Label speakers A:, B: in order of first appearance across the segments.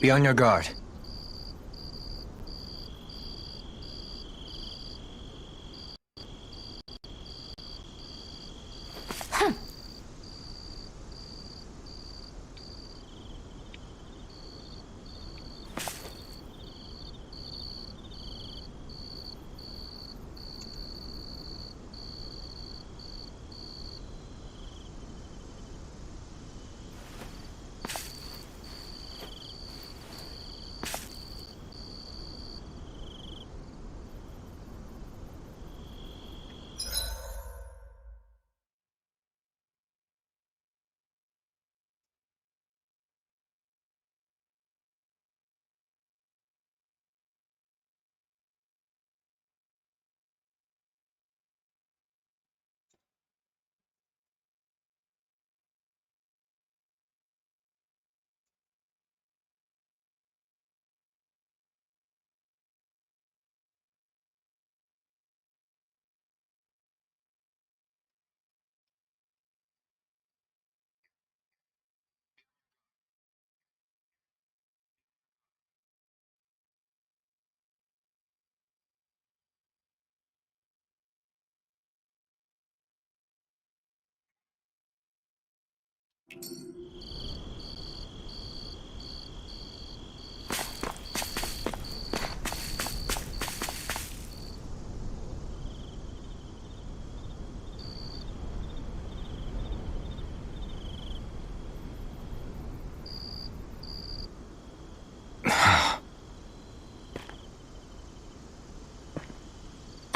A: Be on your guard.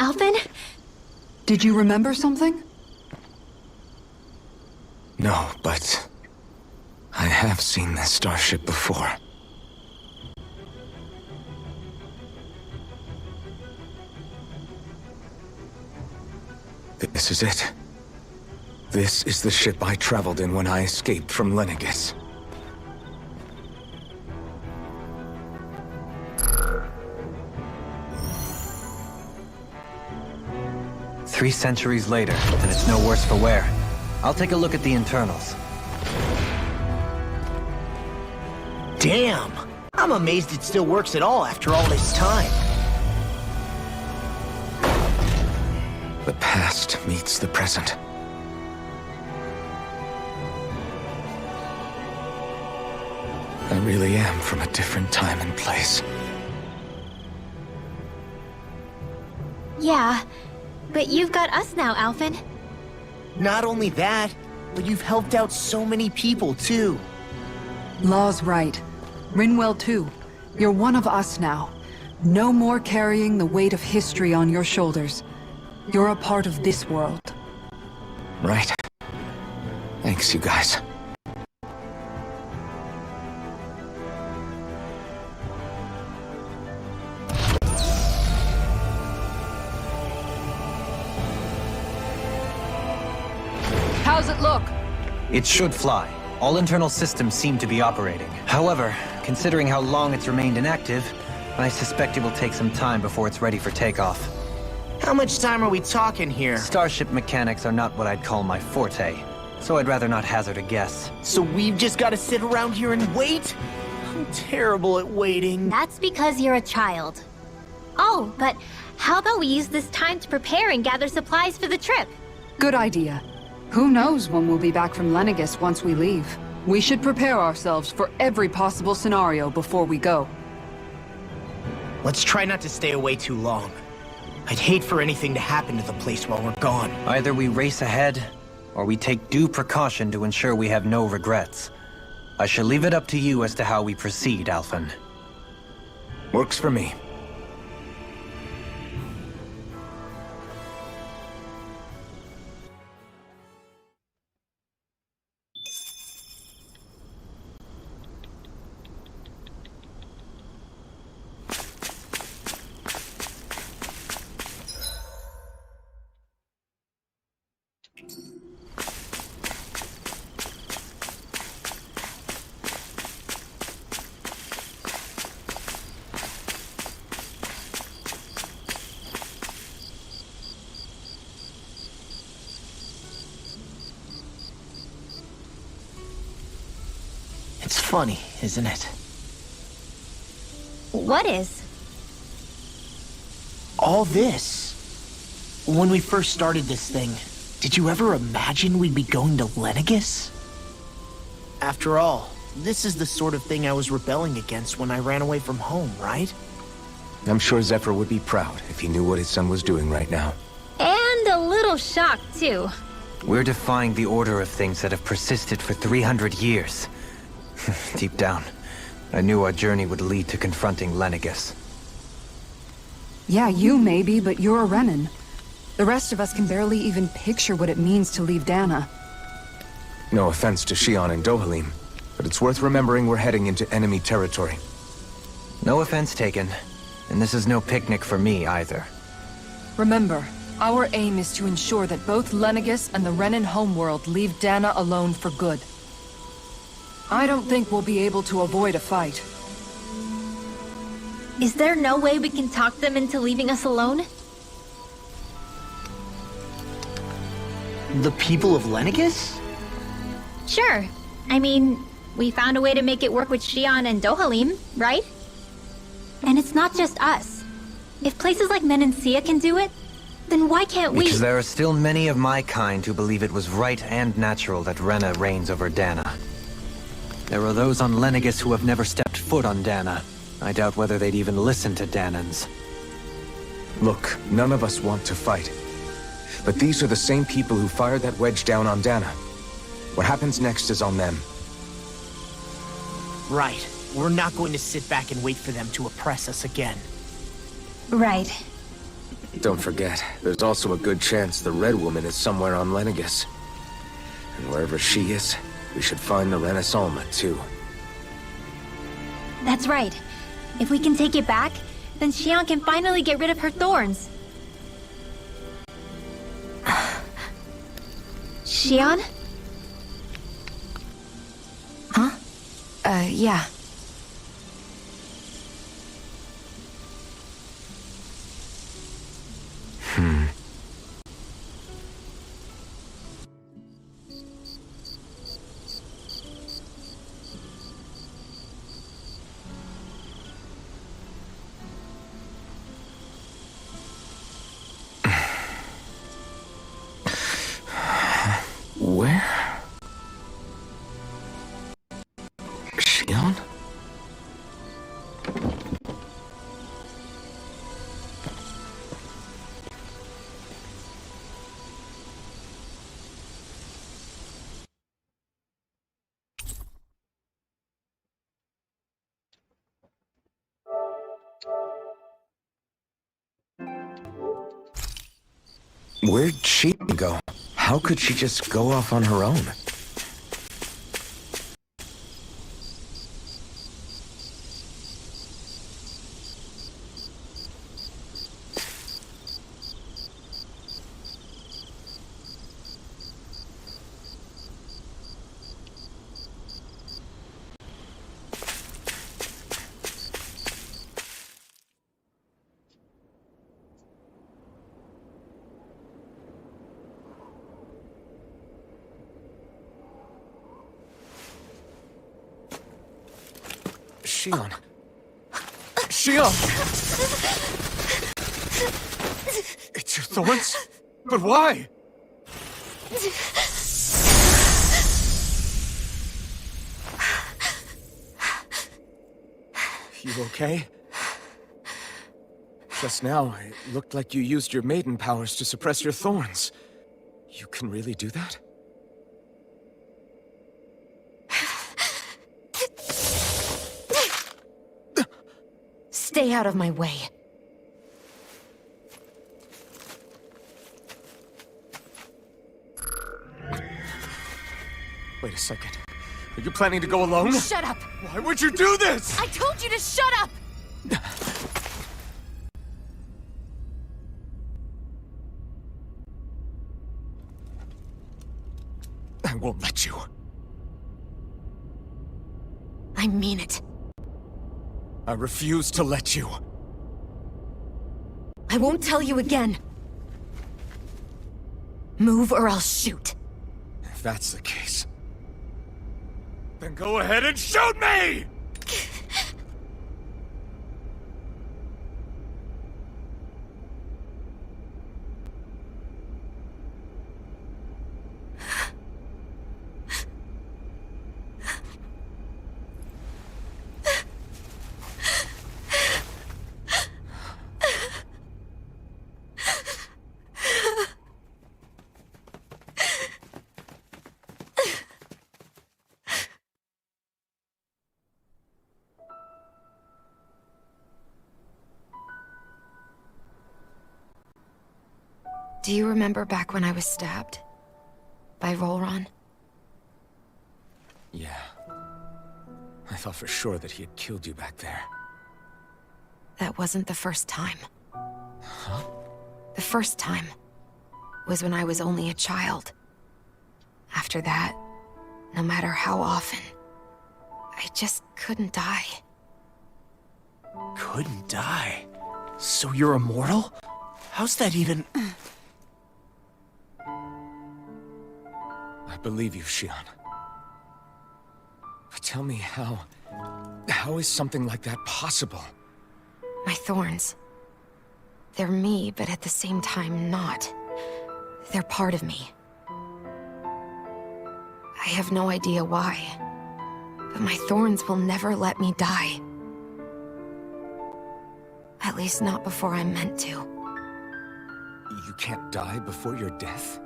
B: Alvin?
C: Did you remember something?
A: No, but I have seen this starship before. This is it. This is the ship I traveled in when I escaped from Lenegis. Three centuries later, and it's no worse for wear. I'll take a look at the internals.
D: Damn! I'm amazed it still works at all after all this time.
A: The past meets the present. I really am from a different time and place.
B: Yeah, but you've got us now, Alvin.
D: Not only that, but you've helped out so many people, too.
C: Law's right. Rinwell too. You're one of us now. No more carrying the weight of history on your shoulders. You're a part of this world.
A: Right. Thanks, you guys.
C: How's it look?
E: It should fly. All internal systems seem to be operating. However, considering how long it's remained inactive, I suspect it will take some time before it's ready for takeoff.
D: How much time are we talking here?
E: Starship mechanics are not what I'd call my forte, so I'd rather not hazard a guess.
D: So we've just got to sit around here and wait? I'm terrible at waiting.
B: That's because you're a child. Oh, but how about we use this time to prepare and gather supplies for the trip?
C: Good idea. Who knows when we'll be back from Lenegis once we leave. We should prepare ourselves for every possible scenario before we go.
D: Let's try not to stay away too long. I'd hate for anything to happen to the place while we're gone.
E: Either we race ahead, or we take due precaution to ensure we have no regrets. I shall leave it up to you as to how we proceed, Alphen.
A: Works for me.
D: It's funny, isn't it?
B: What is?
D: All this. When we first started this thing, did you ever imagine we'd be going to Lenegus? After all, this is the sort of thing I was rebelling against when I ran away from home, right?
F: I'm sure Zephyr would be proud if he knew what his son was doing right now.
B: And a little shocked, too.
E: We're defying the order of things that have persisted for 300 years. Deep down, I knew our journey would lead to confronting Lenegus.
C: Yeah, you maybe, but you're a Renan. The rest of us can barely even picture what it means to leave Dana.
F: No offense to Shion and Dohalim, but it's worth remembering we're heading into enemy territory.
E: No offense taken, and this is no picnic for me either.
C: Remember, our aim is to ensure that both Lenegus and the Renan homeworld leave Dana alone for good. I don't think we'll be able to avoid a fight.
B: Is there no way we can talk them into leaving us alone?
D: The people of Lenegus?
B: Sure. I mean, we found a way to make it work with Shion and Dohalim, right? And it's not just us. If places like Menancia can do it, then why can't we—
E: Because there are still many of my kind who believe it was right and natural that Rena reigns over Dana. There are those on Lenegus who have never stepped foot on Dana. I doubt whether they'd even listen to Danans.
F: Look, none of us want to fight. But these are the same people who fired that wedge down on Dana. What happens next is on them.
D: Right. We're not going to sit back and wait for them to oppress us again.
B: Right.
F: Don't forget, there's also a good chance the Red Woman is somewhere on Lenegus. And wherever she is, we should find the Renaissance too.
B: That's right. If we can take it back, then Shion can finally get rid of her thorns. Shion?
C: Huh? Yeah.
F: Where? Shion? Where'd she go? How could she just go off on her own? Shion. Shion! It's your thorns? But why? You okay? Just now, it looked like you used your maiden powers to suppress your thorns. You can really do that?
G: Stay out of my way.
F: Wait a second. Are you planning to go alone?
G: Shut up!
F: Why would you do this?
G: I told you to shut up!
F: I won't let you.
G: I mean it.
F: I refuse to let you.
G: I won't tell you again. Move or I'll shoot.
F: If that's the case, then go ahead and shoot me!
G: Do you remember back when I was stabbed? By Rolron?
F: Yeah. I thought for sure that he had killed you back there.
G: That wasn't the first time.
F: Huh?
G: The first time was when I was only a child. After that, no matter how often, I just couldn't die.
D: Couldn't die? So you're immortal? How's that even...
F: I believe you, Shion. But tell me how... How is something like that possible?
G: My thorns. They're me, but at the same time not. They're part of me. I have no idea why, but my thorns will never let me die. At least not before I'm meant to.
F: You can't die before your death?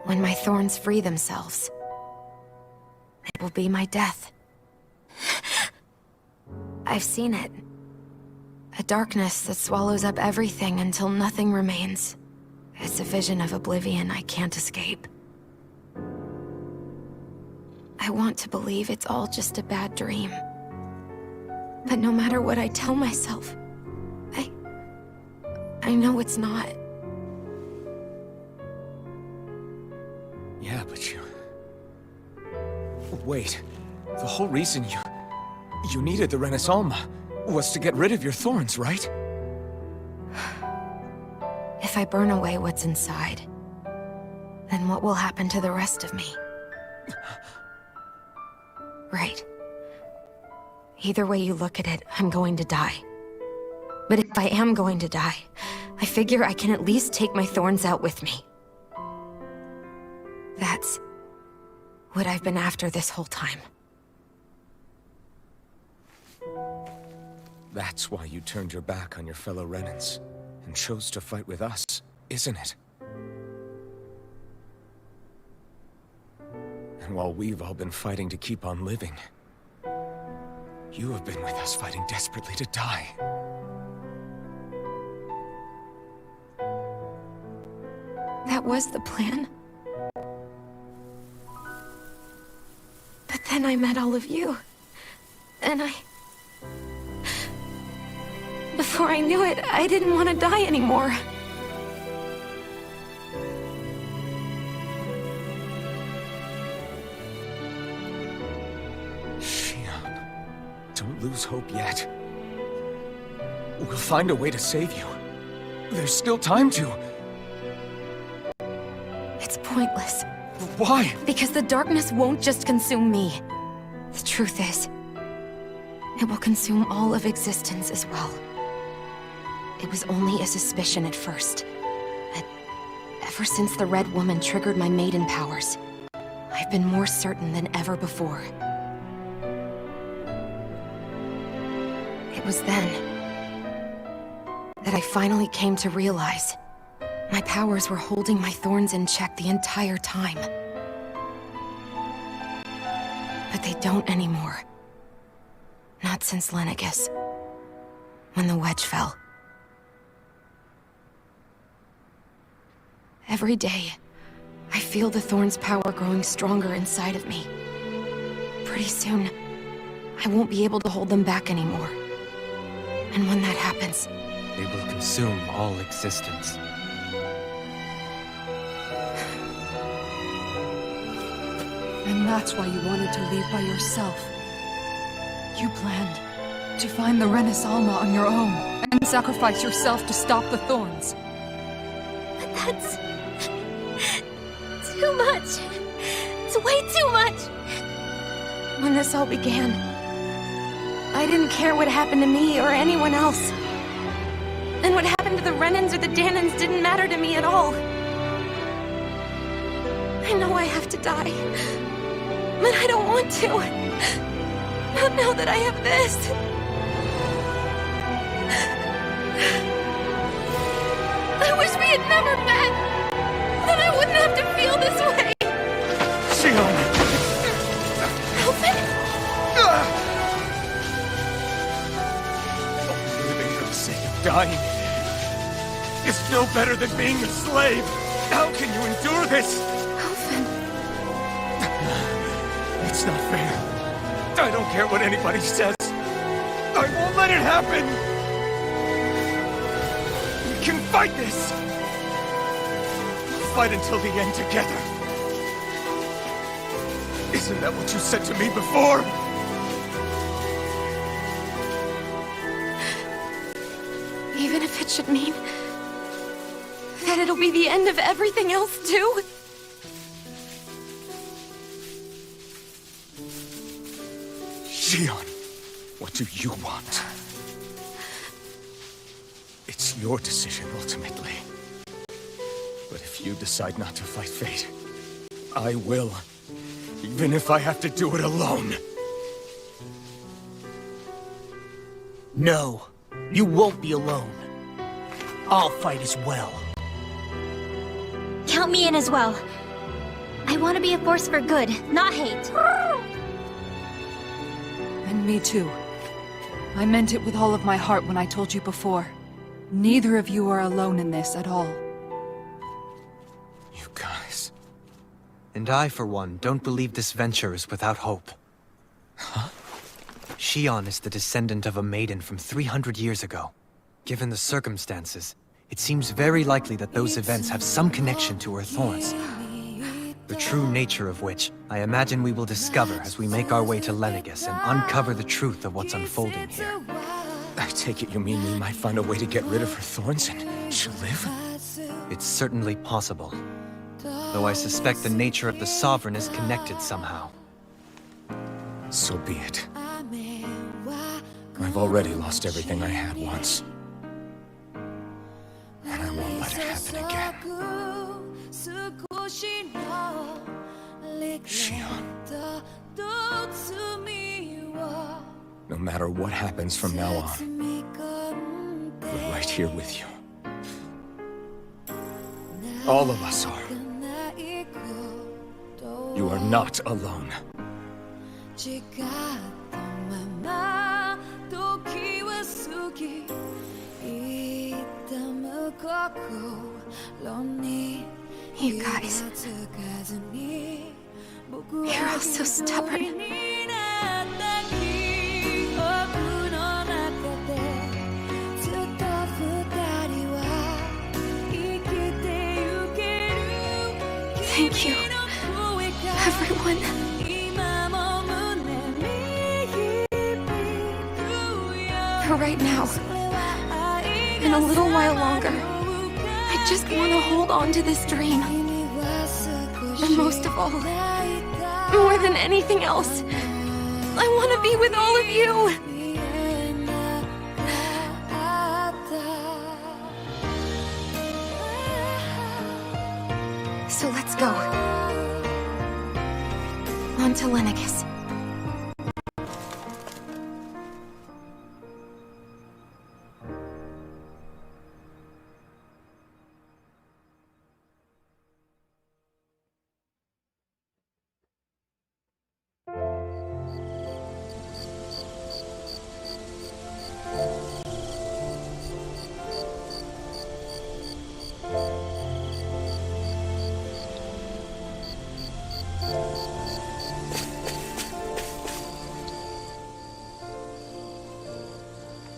G: When my thorns free themselves, it will be my death. I've seen it. A darkness that swallows up everything until nothing remains. It's a vision of oblivion I can't escape. I want to believe it's all just a bad dream. But no matter what I tell myself, I know it's not.
F: Yeah, but you... Wait. The whole reason you needed the Renaissance was to get rid of your thorns, right?
G: If I burn away what's inside, then what will happen to the rest of me? Right. Either way you look at it, I'm going to die. But if I am going to die, I figure I can at least take my thorns out with me. That's what I've been after this whole time.
F: That's why you turned your back on your fellow Renans and chose to fight with us, isn't it? And while we've all been fighting to keep on living, you have been with us fighting desperately to die.
G: That was the plan. But then I met all of you. And before I knew it, I didn't want to die anymore.
F: Shion, don't lose hope yet. We'll find a way to save you. There's still time to.
G: It's pointless.
F: Why?
G: Because the darkness won't just consume me. The truth is, it will consume all of existence as well. It was only a suspicion at first. But ever since the Red Woman triggered my maiden powers, I've been more certain than ever before. It was then that I finally came to realize my powers were holding my thorns in check the entire time. But they don't anymore. Not since Lenegis, when the wedge fell. Every day, I feel the thorn's power growing stronger inside of me. Pretty soon, I won't be able to hold them back anymore. And when that happens,
E: They will consume all existence.
C: And that's why you wanted to leave by yourself. You planned to find the Renaissance on your own and sacrifice yourself to stop the thorns.
B: But that's... too much. It's way too much.
G: when this all began, I didn't care what happened to me or anyone else. And what happened to the Renans or the Danans didn't matter to me at all. I know I have to die, but I don't want to. Not now that I have this. I wish we had never met. Then I wouldn't have to feel this way.
F: Xion!
G: Alvin?
F: Living for the sake of dying.
H: is still better than being a slave. How can you endure this?
G: Alvin.
H: It's not fair. I don't care what anybody says. I won't let it happen. We can fight this. We'll fight until the end together. Isn't that what you said to me before?
G: Even if it should mean that it'll be the end of everything else, too?
H: Shion, what do you want? It's your decision, ultimately. But if you decide not to fight fate, I will. Even if I have to do it alone.
D: No, you won't be alone. I'll fight as well.
B: Count me in as well. I want to be a force for good, not hate.
C: And me too. I meant it with all of my heart when I told you before. Neither of you are alone in this at all.
H: You guys...
E: And I, for one, don't believe this venture is without hope.
H: Huh?
E: Shion is the descendant of a maiden from 300 years ago. Given the circumstances, it seems very likely that those events have some connection to her thorns. The true nature of which, I imagine we will discover as we make our way to Lenegis and uncover the truth of what's unfolding here.
H: I take it you mean we might find a way to get rid of her thorns and she'll live?
E: It's certainly possible. Though I suspect the nature of the Sovereign is connected somehow.
H: So be it. I've already lost everything I had once. And I won't let it happen again. Shion. No matter what happens from now on, we're right here with you. All of us are. You are not alone.
G: You guys. You're all so stubborn. Thank you, everyone. For right now, and a little while longer, I just want to hold on to this dream. And most of all, more than anything else, I want to be with all of you. So let's go. On to Lenegis.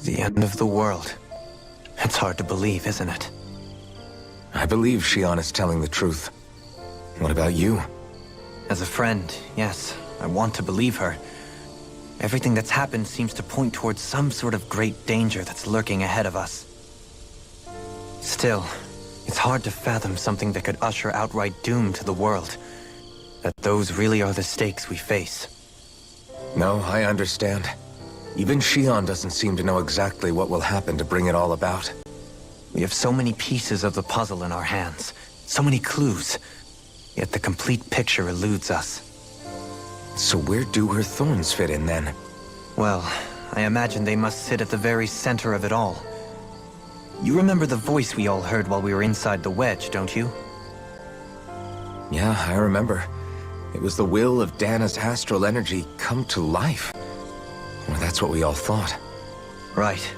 E: The end of the world. It's hard to believe, isn't it?
F: I believe Shion is telling the truth. What about you?
E: As a friend, yes, I want to believe her. Everything that's happened seems to point towards some sort of great danger that's lurking ahead of us. Still, it's hard to fathom something that could usher outright doom to the world. That those really are the stakes we face.
F: No, I understand. Even Shion doesn't seem to know exactly what will happen to bring it all about.
E: We have so many pieces of the puzzle in our hands, so many clues, yet the complete picture eludes us.
F: So where do her thorns fit in then?
E: Well, I imagine they must sit at the very center of it all. You remember the voice we all heard while we were inside the wedge, don't you?
F: Yeah, I remember. It was the will of Dana's astral energy come to life. Well, that's what we all thought.
E: Right.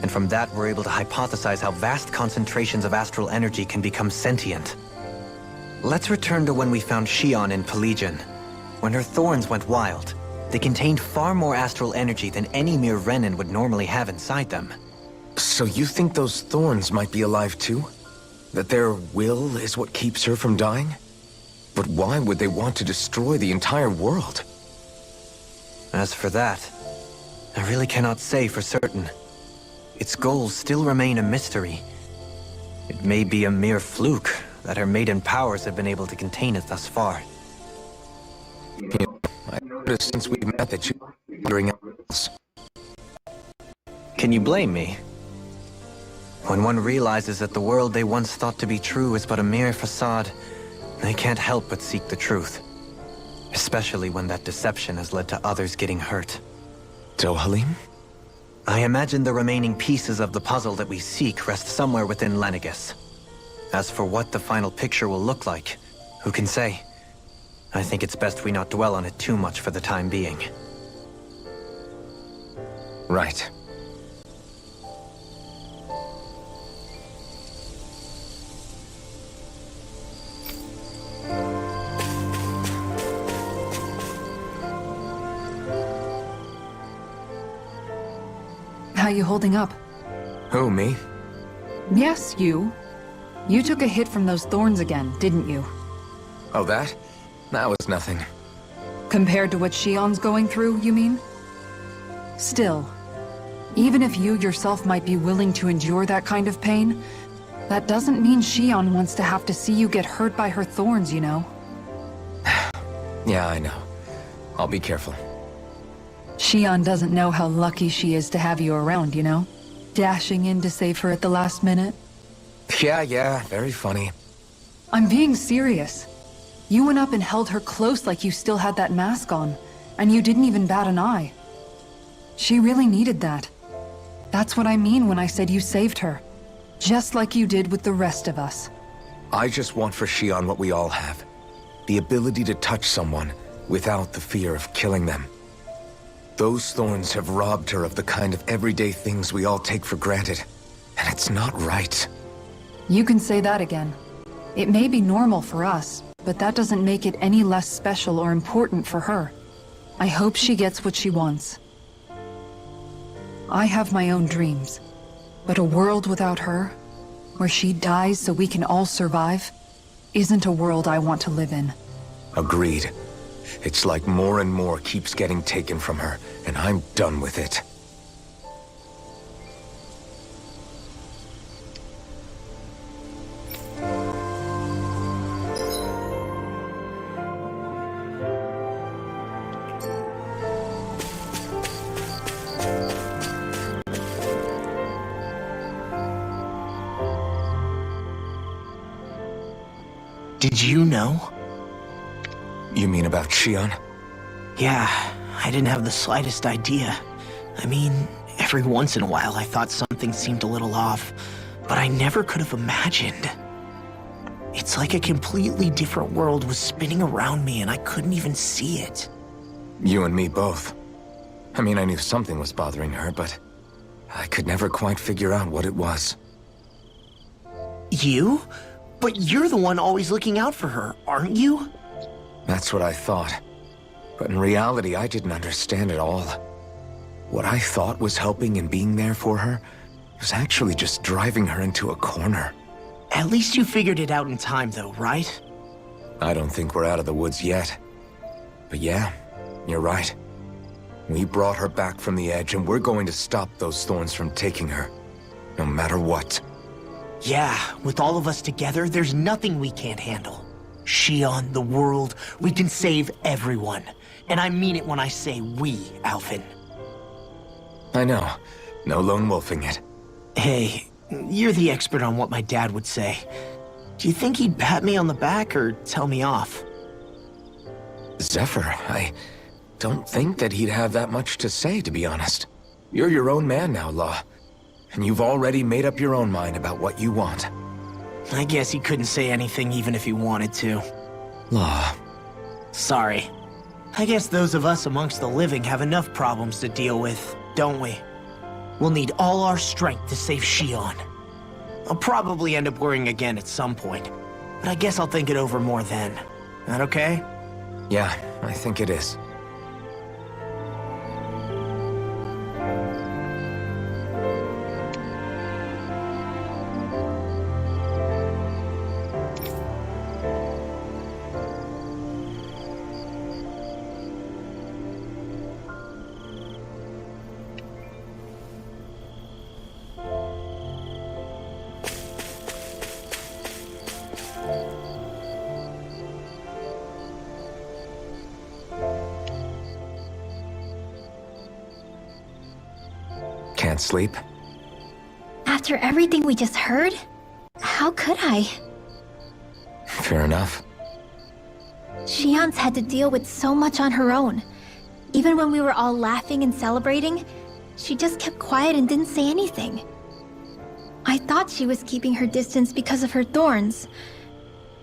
E: And from that, we're able to hypothesize how vast concentrations of astral energy can become sentient. Let's return to when we found Shion in Pelagian. When her thorns went wild, they contained far more astral energy than any mere Renin would normally have inside them.
F: So you think those thorns might be alive too? That their will is what keeps her from dying? But why would they want to destroy the entire world?
E: As for that, I really cannot say for certain. Its goals still remain a mystery. It may be a mere fluke that her maiden powers have been able to contain it thus far.
F: Yeah, I noticed since we met that you were wondering else.
E: Can you blame me? When one realizes that the world they once thought to be true is but a mere facade, they can't help but seek the truth. Especially when that deception has led to others getting hurt.
F: Dohalim?
E: I imagine the remaining pieces of the puzzle that we seek rest somewhere within Lenegis. As for what the final picture will look like, who can say? I think it's best we not dwell on it too much for the time being.
F: Right.
C: How you holding up?
F: Who, me?
C: Yes, you. You took a hit from those thorns again, didn't you?
F: Oh, that? That was nothing.
C: Compared to what Shion's going through, you mean? Still, even if you yourself might be willing to endure that kind of pain, that doesn't mean Shion wants to have to see you get hurt by her thorns, you know?
F: Yeah, I know. I'll be careful.
C: Shion doesn't know how lucky she is to have you around, you know? Dashing in to save her at the last minute.
F: Yeah, very funny.
C: I'm being serious. You went up and held her close like you still had that mask on, and you didn't even bat an eye. She really needed that. That's what I mean when I said you saved her. Just like you did with the rest of us.
F: I just want for Shion what we all have. The ability to touch someone without the fear of killing them. Those thorns have robbed her of the kind of everyday things we all take for granted. And it's not right.
C: You can say that again. It may be normal for us, but that doesn't make it any less special or important for her. I hope she gets what she wants. I have my own dreams, but a world without her, where she dies so we can all survive, isn't a world I want to live in.
F: Agreed. It's like more and more keeps getting taken from her, and I'm done with it.
D: Did you know?
F: You mean about Shion?
D: Yeah, I didn't have the slightest idea. I mean, every once in a while I thought something seemed a little off, but I never could have imagined. It's like a completely different world was spinning around me and I couldn't even see it.
F: You and me both. I mean, I knew something was bothering her, but I could never quite figure out what it was.
D: You? But you're the one always looking out for her, aren't you?
F: That's what I thought. But in reality, I didn't understand it all. What I thought was helping and being there for her was actually just driving her into a corner.
D: At least you figured it out in time, though, right?
F: I don't think we're out of the woods yet. But yeah, you're right. We brought her back from the edge, and we're going to stop those thorns from taking her. No matter what.
D: Yeah, with all of us together, there's nothing we can't handle. Shion, the world, we can save everyone. And I mean it when I say we, Alphen.
F: I know. No lone wolfing it.
D: Hey, you're the expert on what my dad would say. Do you think he'd pat me on the back or tell me off?
F: Zephyr, I don't think that he'd have that much to say, to be honest. You're your own man now, Law. And you've already made up your own mind about what you want.
D: I guess he couldn't say anything even if he wanted to.
F: Law.
D: Sorry. I guess those of us amongst the living have enough problems to deal with, don't we? We'll need all our strength to save Shion. I'll probably end up worrying again at some point, but I guess I'll think it over more then. That okay?
F: Yeah, I think it is. Can't sleep?
B: After everything we just heard? How could I?
F: Fair enough.
B: Shion's had to deal with so much on her own. Even when we were all laughing and celebrating, she just kept quiet and didn't say anything. I thought she was keeping her distance because of her thorns.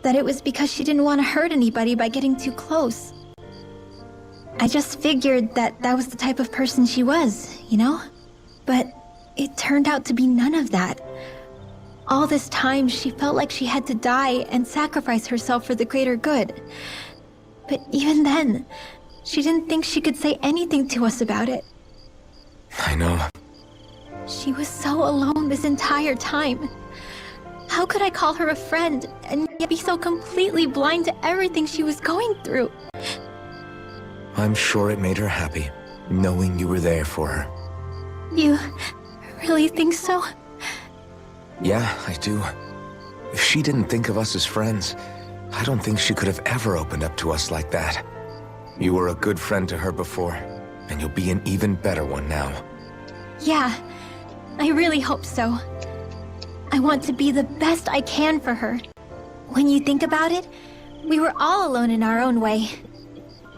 B: That it was because she didn't want to hurt anybody by getting too close. I just figured that that was the type of person she was, you know? But it turned out to be none of that. All this time, she felt like she had to die and sacrifice herself for the greater good. But even then, she didn't think she could say anything to us about it.
F: I know.
B: She was so alone this entire time. How could I call her a friend and yet be so completely blind to everything she was going through?
F: I'm sure it made her happy, knowing you were there for her.
B: You really think so?
F: Yeah, I do. If she didn't think of us as friends, I don't think she could have ever opened up to us like that. You were a good friend to her before, and you'll be an even better one now.
B: Yeah, I really hope so. I want to be the best I can for her. When you think about it, we were all alone in our own way.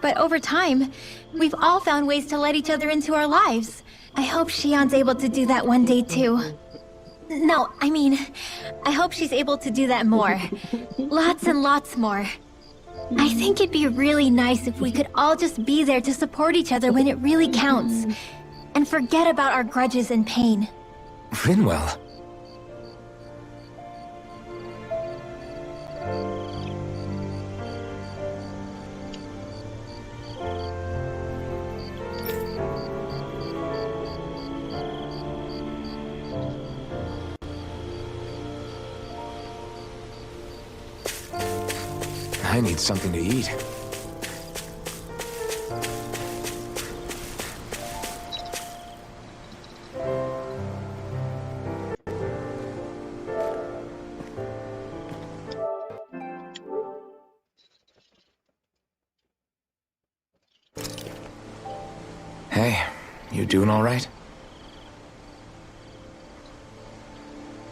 B: But over time, we've all found ways to let each other into our lives. I hope Shion's able to do that one day too. No, I mean, I hope she's able to do that more. Lots and lots more. I think it'd be really nice if we could all just be there to support each other when it really counts. And forget about our grudges and pain.
F: Rinwell. I need something to eat. Hey, you doing all right?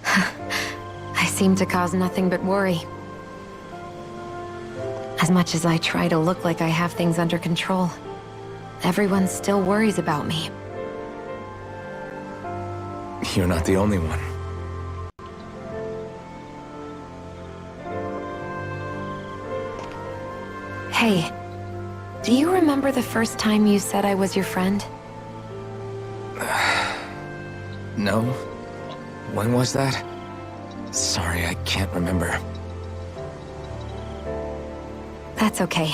G: I seem to cause nothing but worry. As much as I try to look like I have things under control, everyone still worries about me.
F: You're not the only one.
G: Hey, do you remember the first time you said I was your friend?
F: No? When was that? Sorry, I can't remember.
G: That's okay.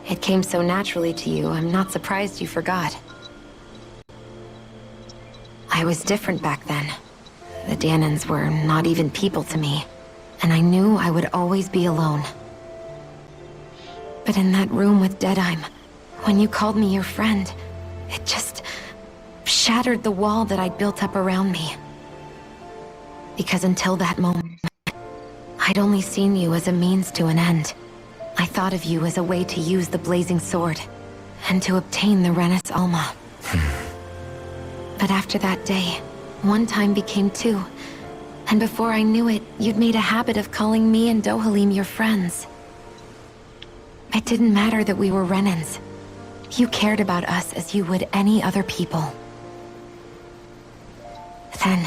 G: It came so naturally to you, I'm not surprised you forgot. I was different back then. The Danans were not even people to me, and I knew I would always be alone. But in that room with Deadime, when you called me your friend, it just shattered the wall that I'd built up around me. Because until that moment, I'd only seen you as a means to an end. I thought of you as a way to use the blazing sword, and to obtain the Renis Alma. But after that day, one time became two, and before I knew it, you'd made a habit of calling me and Dohalim your friends. It didn't matter that we were Renins. You cared about us as you would any other people. Then,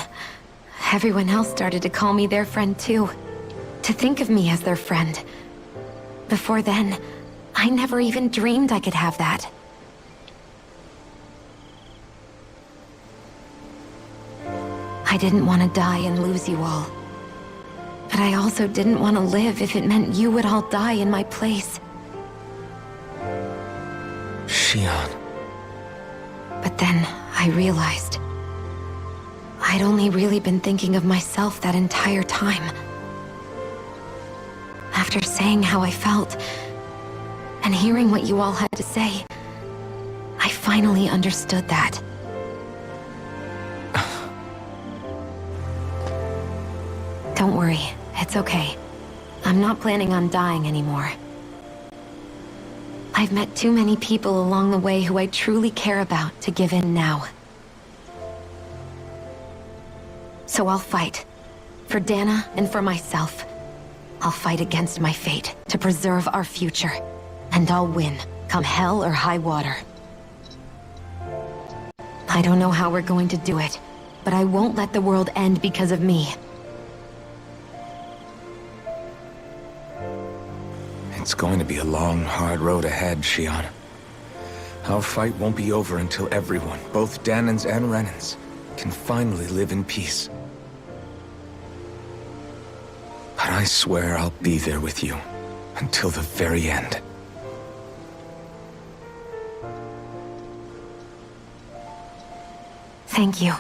G: everyone else started to call me their friend too, to think of me as their friend. Before then, I never even dreamed I could have that. I didn't want to die and lose you all. But I also didn't want to live if it meant you would all die in my place.
F: Shion.
G: But then I realized I'd only really been thinking of myself that entire time. After saying how I felt, and hearing what you all had to say, I finally understood that. Don't worry, it's okay. I'm not planning on dying anymore. I've met too many people along the way who I truly care about to give in now. So I'll fight. For Dana and for myself. I'll fight against my fate to preserve our future. And I'll win, come hell or high water. I don't know how we're going to do it, but I won't let the world end because of me.
F: It's going to be a long, hard road ahead, Shion. Our fight won't be over until everyone, both Danans and Renans, can finally live in peace. But I swear I'll be there with you until the very end.
G: Thank you.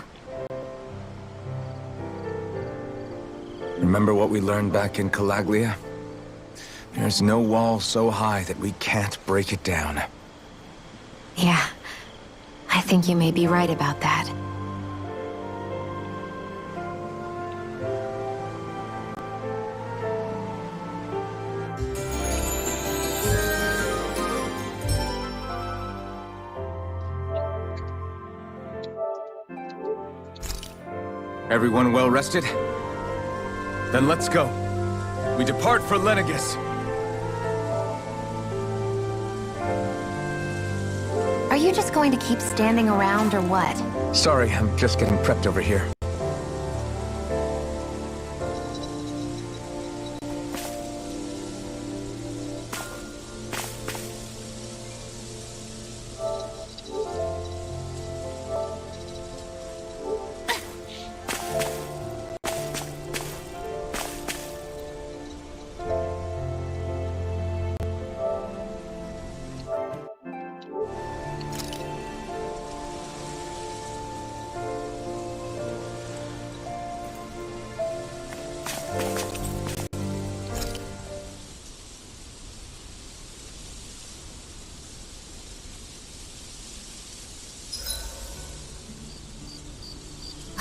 F: Remember what we learned back in Calaglia? There's no wall so high that we can't break it down.
G: Yeah, I think you may be right about that.
H: Everyone well rested? Then let's go. We depart for Lenegis.
G: Are you just going to keep standing around or what?
F: Sorry, I'm just getting prepped over here.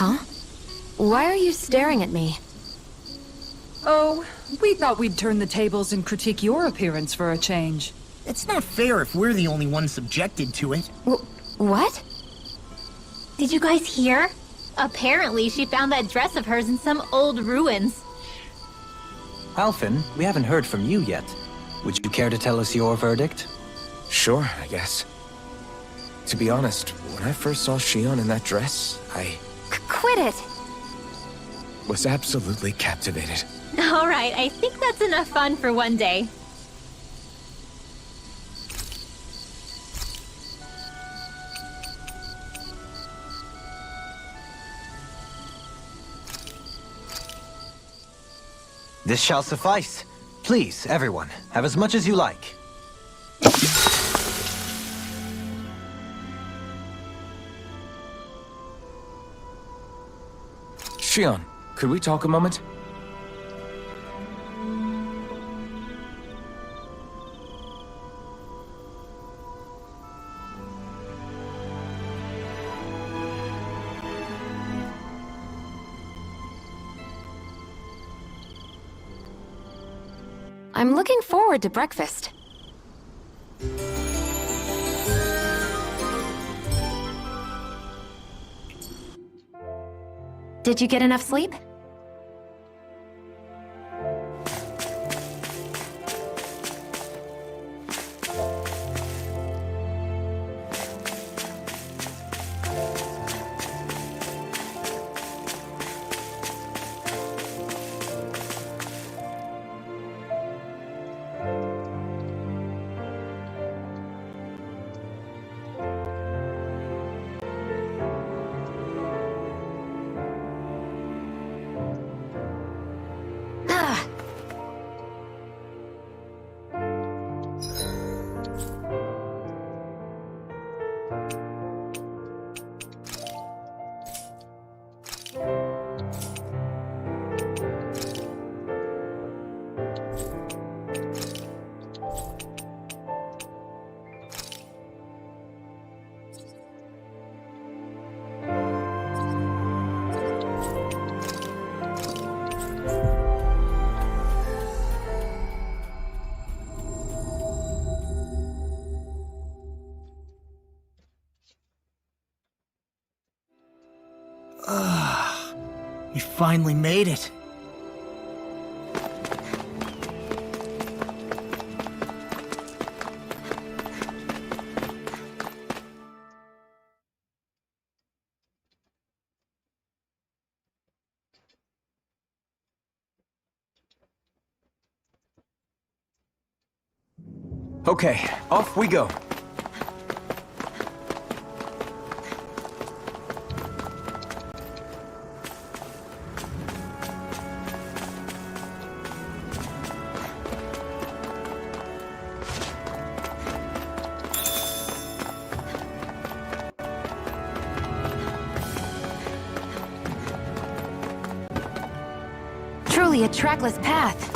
G: Huh? Why are you staring at me?
C: Oh, we thought we'd turn the tables and critique your appearance for a change.
D: It's not fair if we're the only ones subjected to it.
G: What?
B: Did you guys hear? Apparently, she found that dress of hers in some old ruins.
E: Alphen, we haven't heard from you yet. Would you care to tell us your verdict?
F: Sure, I guess. To be honest, when I first saw Shion in that dress, I
G: Quit it!
F: was absolutely captivated.
B: Alright, I think that's enough fun for one day.
E: This shall suffice. Please, everyone, have as much as you like.
F: Shion, could we talk a moment?
G: I'm looking forward to breakfast. Did you get enough sleep?
D: We finally made it.
F: Okay, off we go.
G: Truly a trackless path.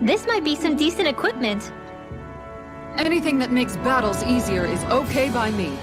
B: This might be some decent equipment.
C: Anything that makes battles easier is okay by me.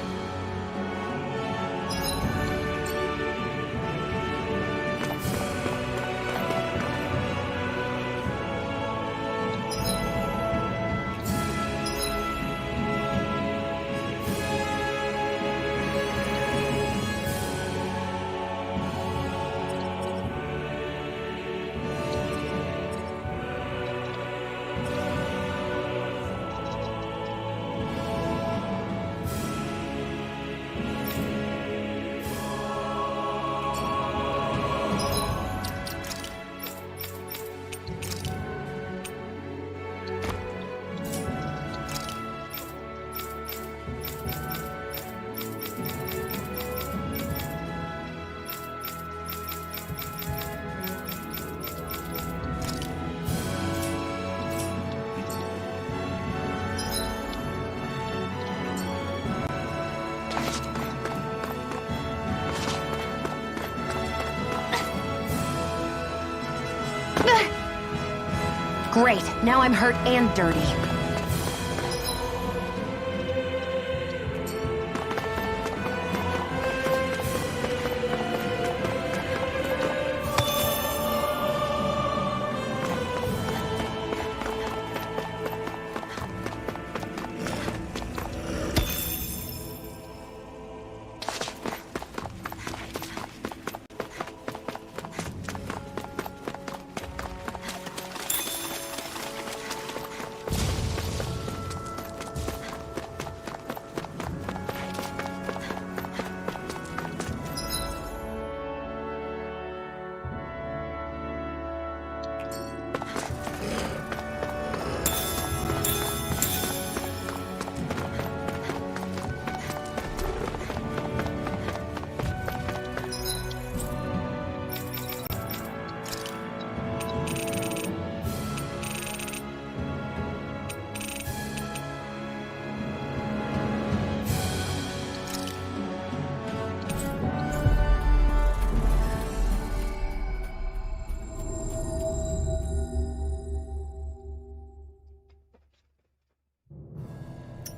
G: Great, now I'm hurt and dirty.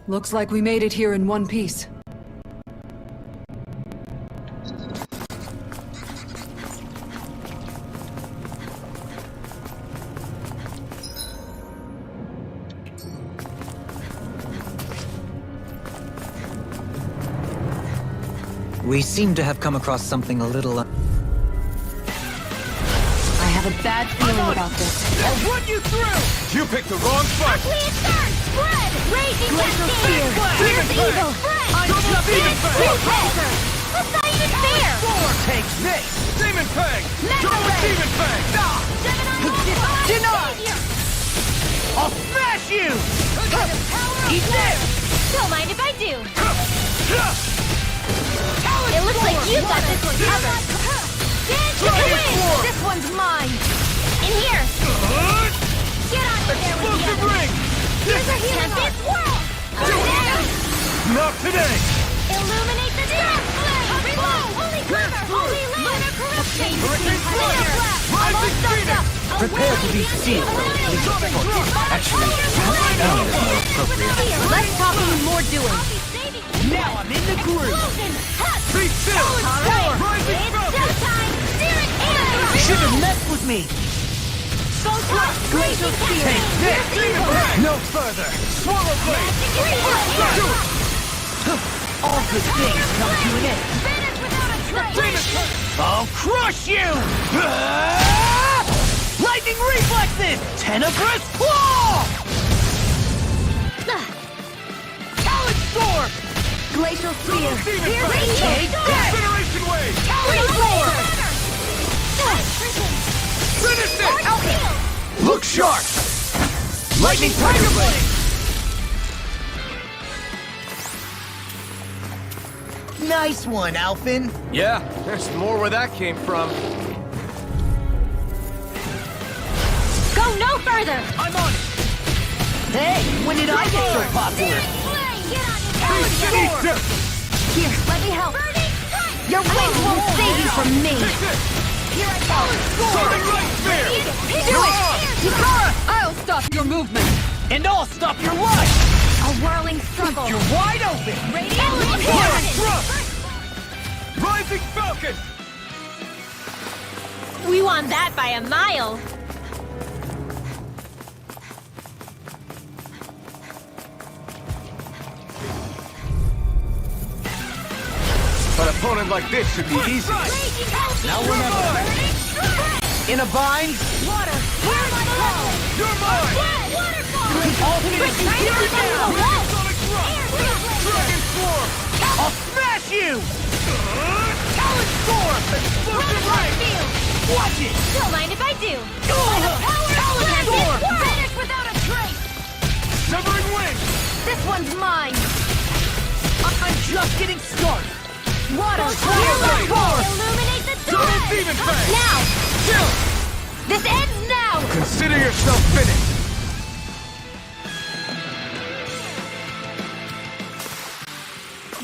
C: Looks like we made it here in one piece.
E: We seem to have come across something a little...
C: I have a bad feeling about this.
H: I'll run you through! You picked the wrong fight!
B: Spread! Raging
H: Cascade! Here's evil! Demon Fang!
B: That's not even fair!
H: Take this! Demon Fang! Double Demon Fang!
D: Deny! I'll smash you! Eat this!
B: Don't mind if I do. It looks like you got this one covered. Dance to the wind! This one's mine! In here! Get on there with the
H: Explosive
B: other!
H: ring!
B: Here's a healing swirl!
H: Not today!
B: Illuminate the dark flame! Reload! Holy quiver! Holy lunar corruption!
H: Rising Phoenix!
E: Prepare to be sealed. Actually, pain is more appropriate.
B: Less talking and more doing.
D: Now I'm in the groove!
H: Be still! Rising Falcon!
D: You should have messed with me!
B: Glacial Spear!
H: Take this! No further! Swallow Blade!
D: All good things come to an end. I'll crush you! Lightning reflexes! Tenebrous claw! Talent storm!
B: Glacial Spear!
D: Take that!
H: Incineration Wave! Finish it! Look sharp! Lightning Tiger Blade!
D: Nice one, Alphin.
H: Yeah, there's more where that came from.
B: Go no further!
D: I'm on it! Hey, when did I get so popular?
B: Here, let me help. Your wings won't save you from me. Here I go.
H: Soaring Light Spear!
B: Do it! Hikara!
C: I'll stop your movement!
D: And I'll stop your life!
B: A whirling struggle.
D: You're wide open!
H: Rising Falcon!
B: We won that by a mile.
H: An opponent like this should be easy.
D: Now we're not in a bind.
B: Water! Where's my flow?
H: You're mine!
D: All finish you now!
H: Sonic Thrust! Dragon Swarm!
D: I'll smash you! Talent storm!
H: Explosive Light!
D: Watch it!
B: Don't mind if I do.
D: Talent storm!
B: Vanish without a trace.
H: Severing Wing!
B: This one's mine.
D: I'm just getting started.
B: Water!
H: Blade!
B: Illuminate the
H: Double
B: dark.
H: Demon Fang!
B: Now!
H: Chill!
B: This ends now!
H: Consider yourself finished!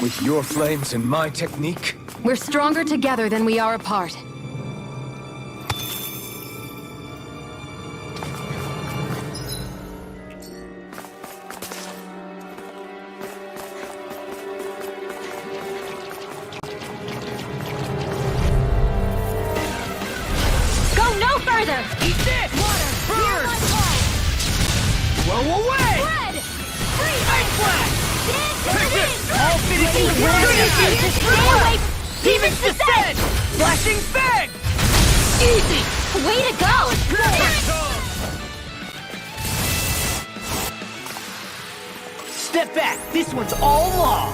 H: With your flames and my technique,
C: We're stronger together than we are apart.
B: Go no further!
D: Eat this!
B: Water! Here's my flow.
D: Blow away!
B: Red! Freeze!
D: Ice blast!
B: Dance to the wind!
D: All finishing
B: Stay away!
D: Demons descend! Flashing fang! Easy!
B: Way to go!
D: Step back! This one's all law!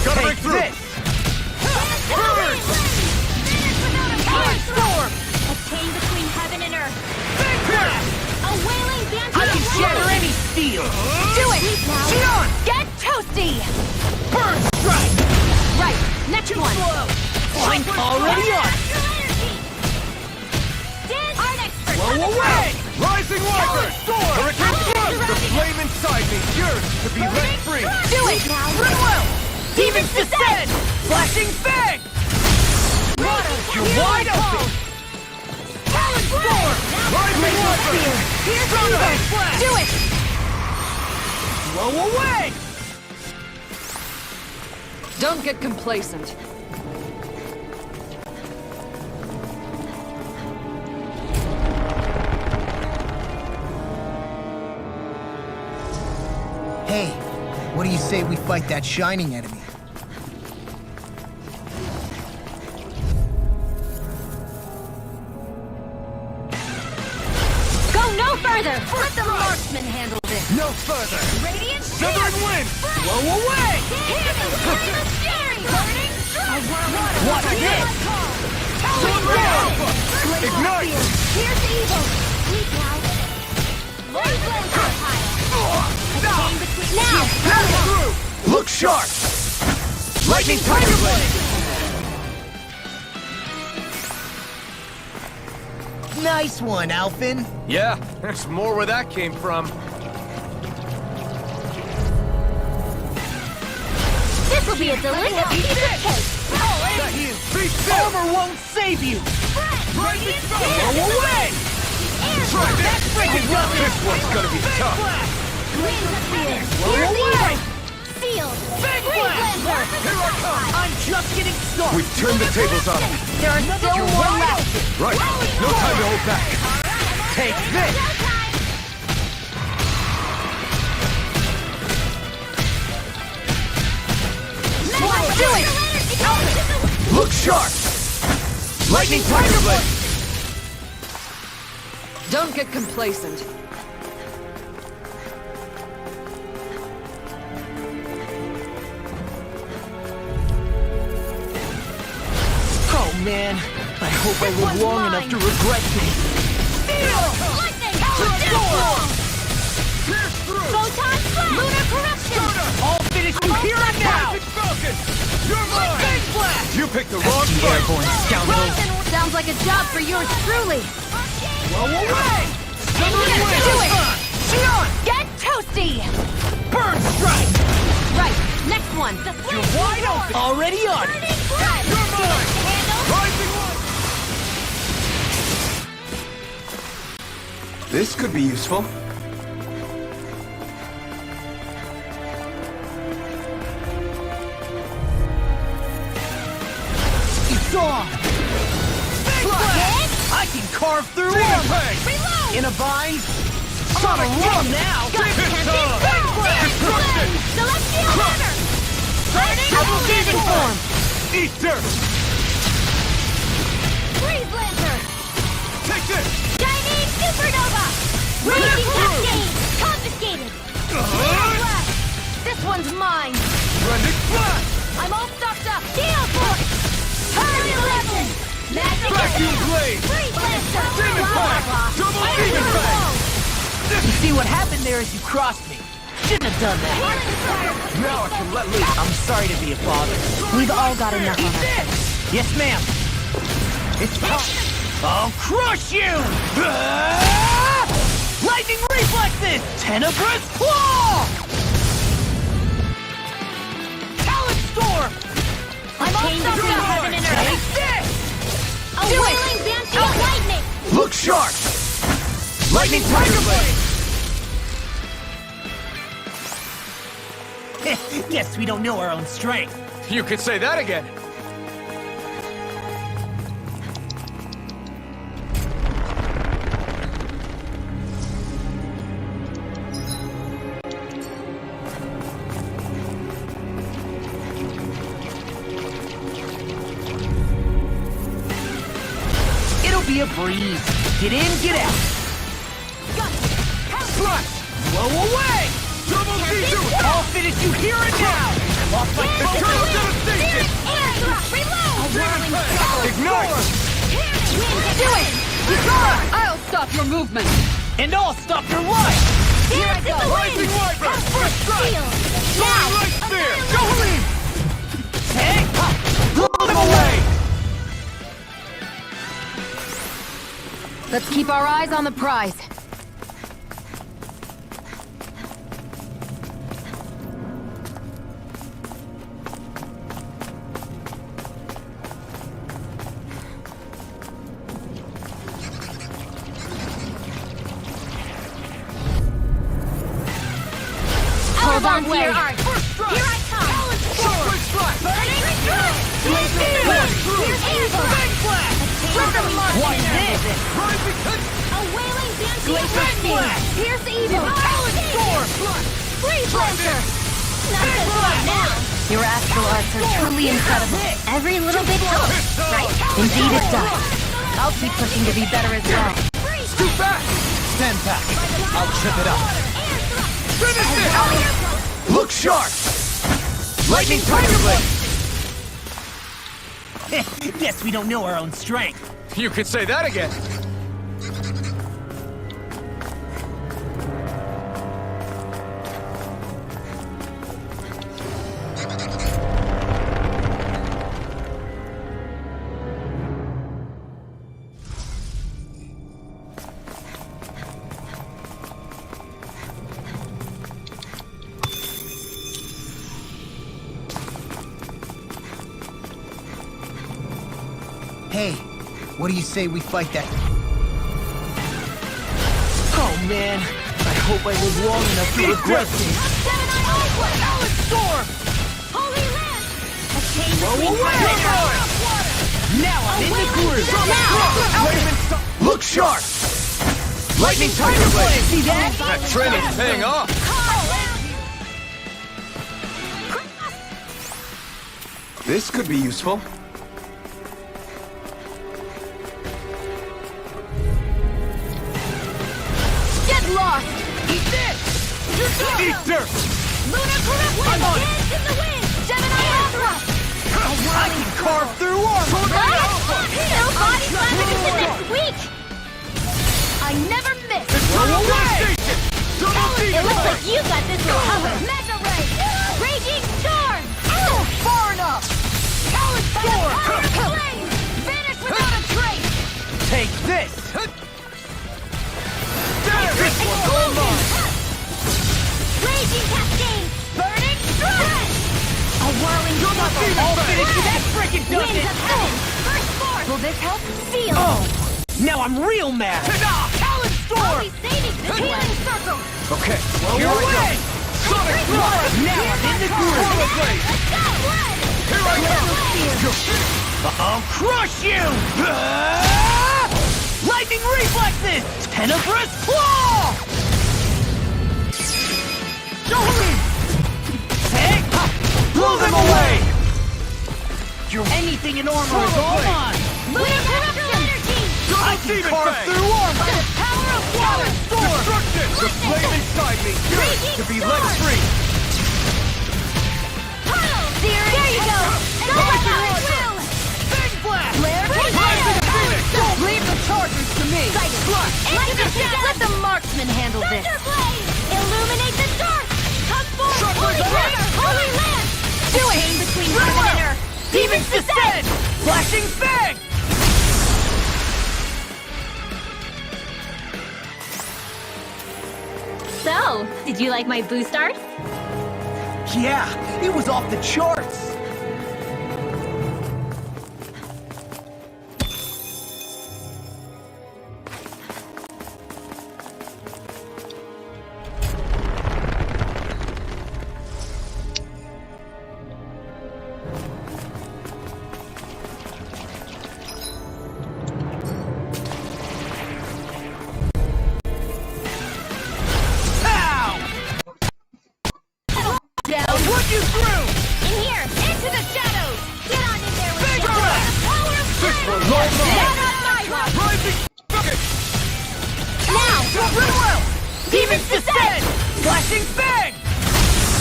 H: gotta break through!
D: This! Storm!
B: A chain between heaven and earth.
D: Big blast!
B: A wailing dance.
D: I can shatter any steel!
B: Do it!
D: Shion!
B: Get toasty!
D: Burn strike!
B: Right, next one.
D: I'm already on!
B: Dance our next
D: Blow away!
H: Rising Wyvern! Hurricane Thrust! The flame inside me yearns to be let free!
B: Do it now!
D: Run well! Demons descend! Flashing fang!
B: Water!
D: You're wide open!
B: Talent
G: Do it!
D: Blow away!
C: Don't get complacent.
D: Hey, what do you say we fight that shining enemy?
B: Go no further! Let the marksman handle this!
H: No further!
B: Radiant
H: Severing wind!
D: Blow away!
H: What hit? Ignite!
B: Here's evil! Weak now. Now!
H: Look sharp! Lightning Tiger Blade!
D: Nice one, Alphin.
H: Yeah, there's more where that came from.
B: This will be a delicious piece of cake!
H: Be still!
D: Armor won't save you!
B: Radiant
D: Blow away!
H: Try this! This one's gonna be tough!
B: Winds appear!
D: Blow away!
B: Sealed!
D: Big
B: Freeze
D: blast!
B: Lancer!
D: I'm just getting started!
H: We've turned the tables on him.
B: There are still more left!
H: Right, no time to hold back.
D: Take this!
B: Do it!
H: Look sharp! Lightning Tiger Blade!
C: Don't get complacent.
D: Oh man, I hope I live long enough to regret this.
B: Photon Blast! Lunar Corruption!
D: I'll finish you here and now!
H: Falcon! You're mine!
D: Big blast!
H: You picked the wrong fight!
B: Sounds like a job for yours truly!
D: Blow away!
B: Do it!
D: Shion!
B: Get toasty!
D: Burn strike!
B: Right, next one!
D: You're wide open! Already on it!
H: You're mine! Rising one! This could be useful.
D: It's on! Big blast! I can carve through armor! In a bind? I'm on a run now!
B: Celestial Hammer! Double standing form!
H: Eat dirt!
B: Freeze Lancer!
H: Take this!
B: Shining Supernova! Raging Cascade! Confiscated! Blast! This one's mine!
H: Rending Blast!
B: I'm all stocked up! Steel Force! Hurry 11! Magic
H: Vacuum
B: Air!
H: Blade!
B: Freeze Lancer!
H: Demon Pack! Double Demon Pack!
D: You see what happened there is you crossed me. Shouldn't have done that. Now I can let loose. I'm sorry to be a bother.
B: We've all got enough of it.
D: Yes, ma'am. It's time. I'll crush you! Lightning reflexes! Tenebrous claw! Talent storm!
B: I'm all stocked up, Heaven and Earth!
D: Take this!
B: A whirling Banshee of lightning!
H: Look sharp! Lightning Tiger Blade!
D: Guess we don't know our own strength.
H: You could say that again.
D: It'll be a breeze. Get in, get out.
H: Slash!
D: Blow away!
H: Double Tizu!
D: I'll finish you here and now! Off my
H: Eternal Devastation! Ignite!
B: Do it!
C: I'll stop your movement.
D: And I'll stop your life!
B: Here I go!
H: Rising Wyvern! First strike! Soaring Light Spear! Dohalim!
D: Take! Blow them away!
G: Let's keep our eyes on the prize.
B: to your art. Here I come.
H: Shockwave strike!
B: Burning strike. Here's evil.
H: What's this? Rising touch!
B: A wailing dancing lightning. Here's the evil.
H: Storm!
B: Freeze Lancer. Not this one now.
G: Your astral arts are truly incredible.
B: Every little bit helps, right?
G: Indeed it does. I'll keep pushing to be better as well.
H: Too fast!
E: Stand back. I'll trip it up.
H: Finish it! Look sharp! Lightning Tiger Blade!
D: Guess we don't know our own strength.
H: You could say that again.
D: Hey, what do you say we fight that? Oh man, I hope I live long enough to regret this.
B: Holy Land! A chain
H: Throw
B: between
H: away!
D: Now I'm in the groove.
H: Look sharp! Lightning Tiger Blade!
D: See that?
H: That training's paying off! This could be useful.
B: Get lost!
H: Eat this! Eat dirt!
B: Lunar Corruption!
H: I'm on it.
B: Dance in the wind! Gemini Opera!
H: I can carve through armor!
B: No body slamming until next week! I never miss!
H: Throw away! Double
B: It looks like
H: D!
B: you got this one covered! Mega Ray! Raging Storm!
H: Far enough!
B: Storm! Vanish without a trace!
E: Take this!
B: Explosion! Raging Cascade! Burning Strike! A whirling struggle!
D: I'll finish you. That frickin' does
B: Winds
D: it.
B: of Heaven! First Force! Will this help? Seal!
D: Now I'm real mad.
B: Talon Storm! I'll be saving this healing circle!
H: Okay, here I go! Sonic Blast!
D: Now I'm in the groove.
H: Solar Blade!
B: Let's go! Blood!
H: Here I come!
D: I'll crush you! Lightning reflexes! Tenebrous claw! Hey!
H: Blow them away!
D: Anything in armor is all mine!
B: Lunar Corruption Energy!
H: I can carve through armor!
B: Power of water!
H: Destruction! The flame inside me yearns to be let free!
B: There you go! Will!
H: Big blast!
D: Don't leave the chargers to me!
B: Let the marksman handle this! Illuminate the dark! Come forth! Holy River! Holy Land! Do it! Chain between heaven and earth!
D: Demons descend! Flashing fang!
B: So, did you like my boost art?
D: Yeah, it was off the charts!
B: Demons descend!
D: Flashing fang!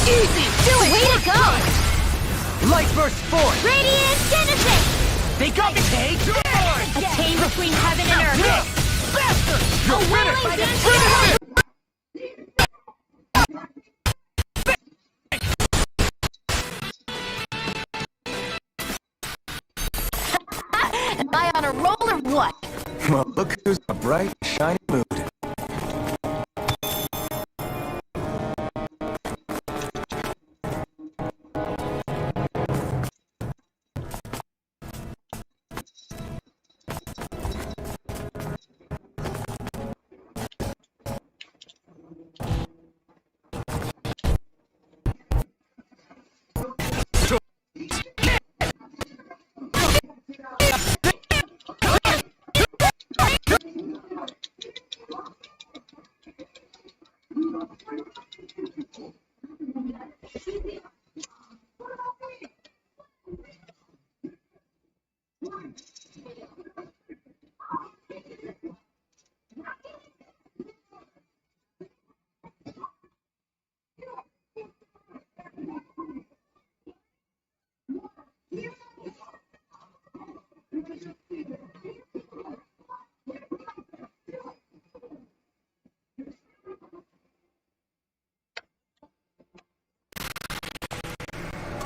B: Easy! Do it! Way to go!
E: Light burst forth!
B: Radiant Genesis!
D: They got me! Take
B: A chain between heaven and earth!
D: Faster!
B: A wailing dancing! Am I on a roll or what?
F: Well, look who's in a bright, shiny mood.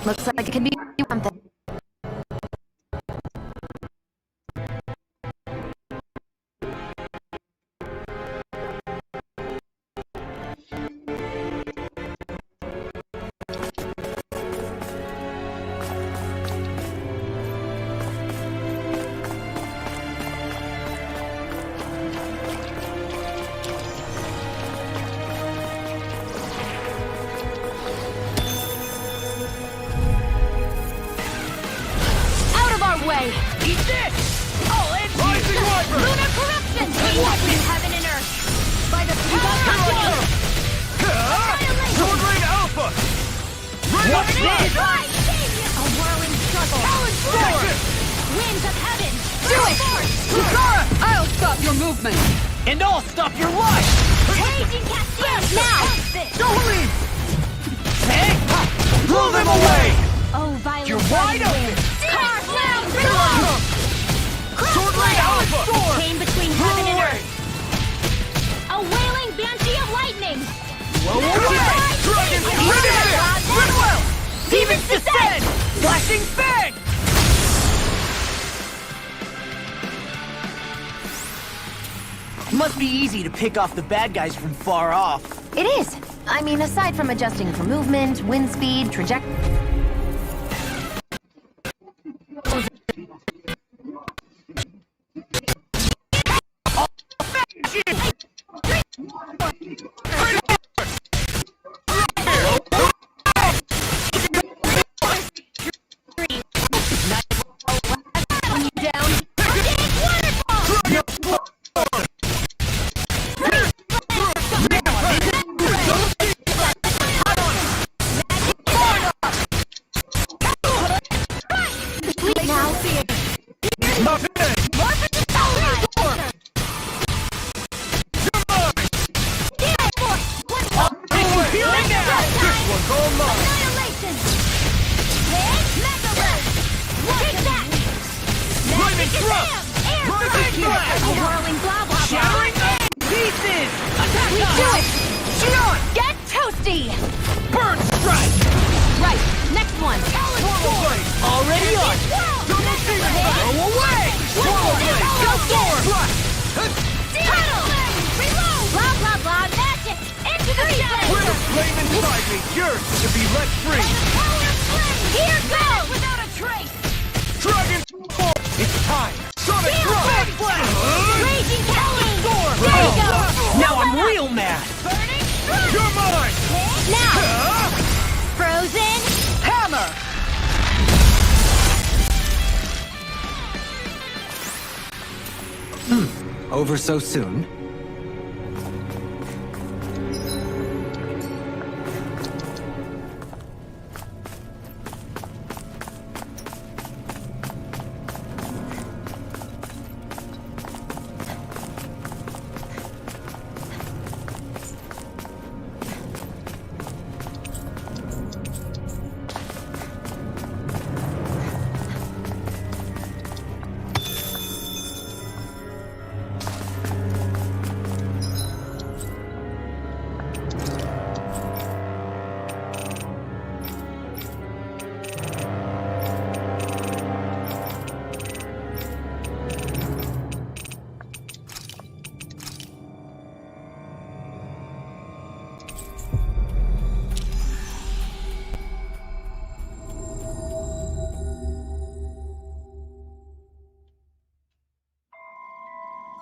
G: Looks like it could be something.
I: Way. Eat this! I'll end you! Rising Wyvern! Lunar corruption! Between heaven and earth! By the power of God! Sword Rain Alpha! What's this? A whirling struggle! Talon Storm! Winds of heaven! Do it!
C: Lukara! I'll stop your movement!
D: And I'll stop your life!
I: Raging Castiel! Now!
D: Dohalim! Hey! Blow them away!
I: Oh, violent!
D: You're wide open!
I: Car Slam! Below!
D: Sword Rain Alpha!
I: Came between heaven and earth! A wailing banshee of lightning!
D: Dragon! Goodwill! Demons descend! Flashing Fang! Must be easy to pick off the bad guys from far off.
G: It is. I mean, aside from adjusting for movement, wind speed, trajectory...
E: Over so soon?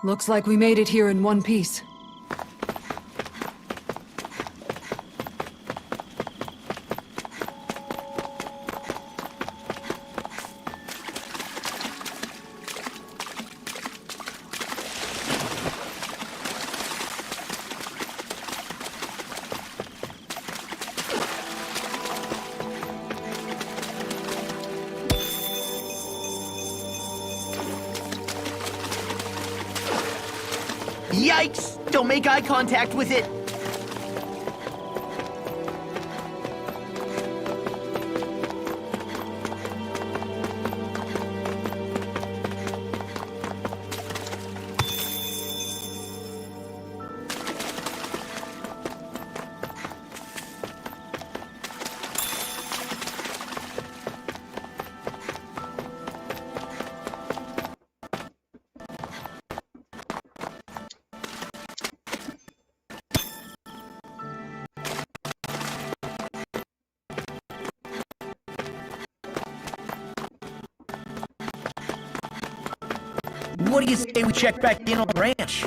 C: Looks like we made it here in one piece.
D: Yikes! Don't make eye contact with it! What do you say we check back in on the ranch?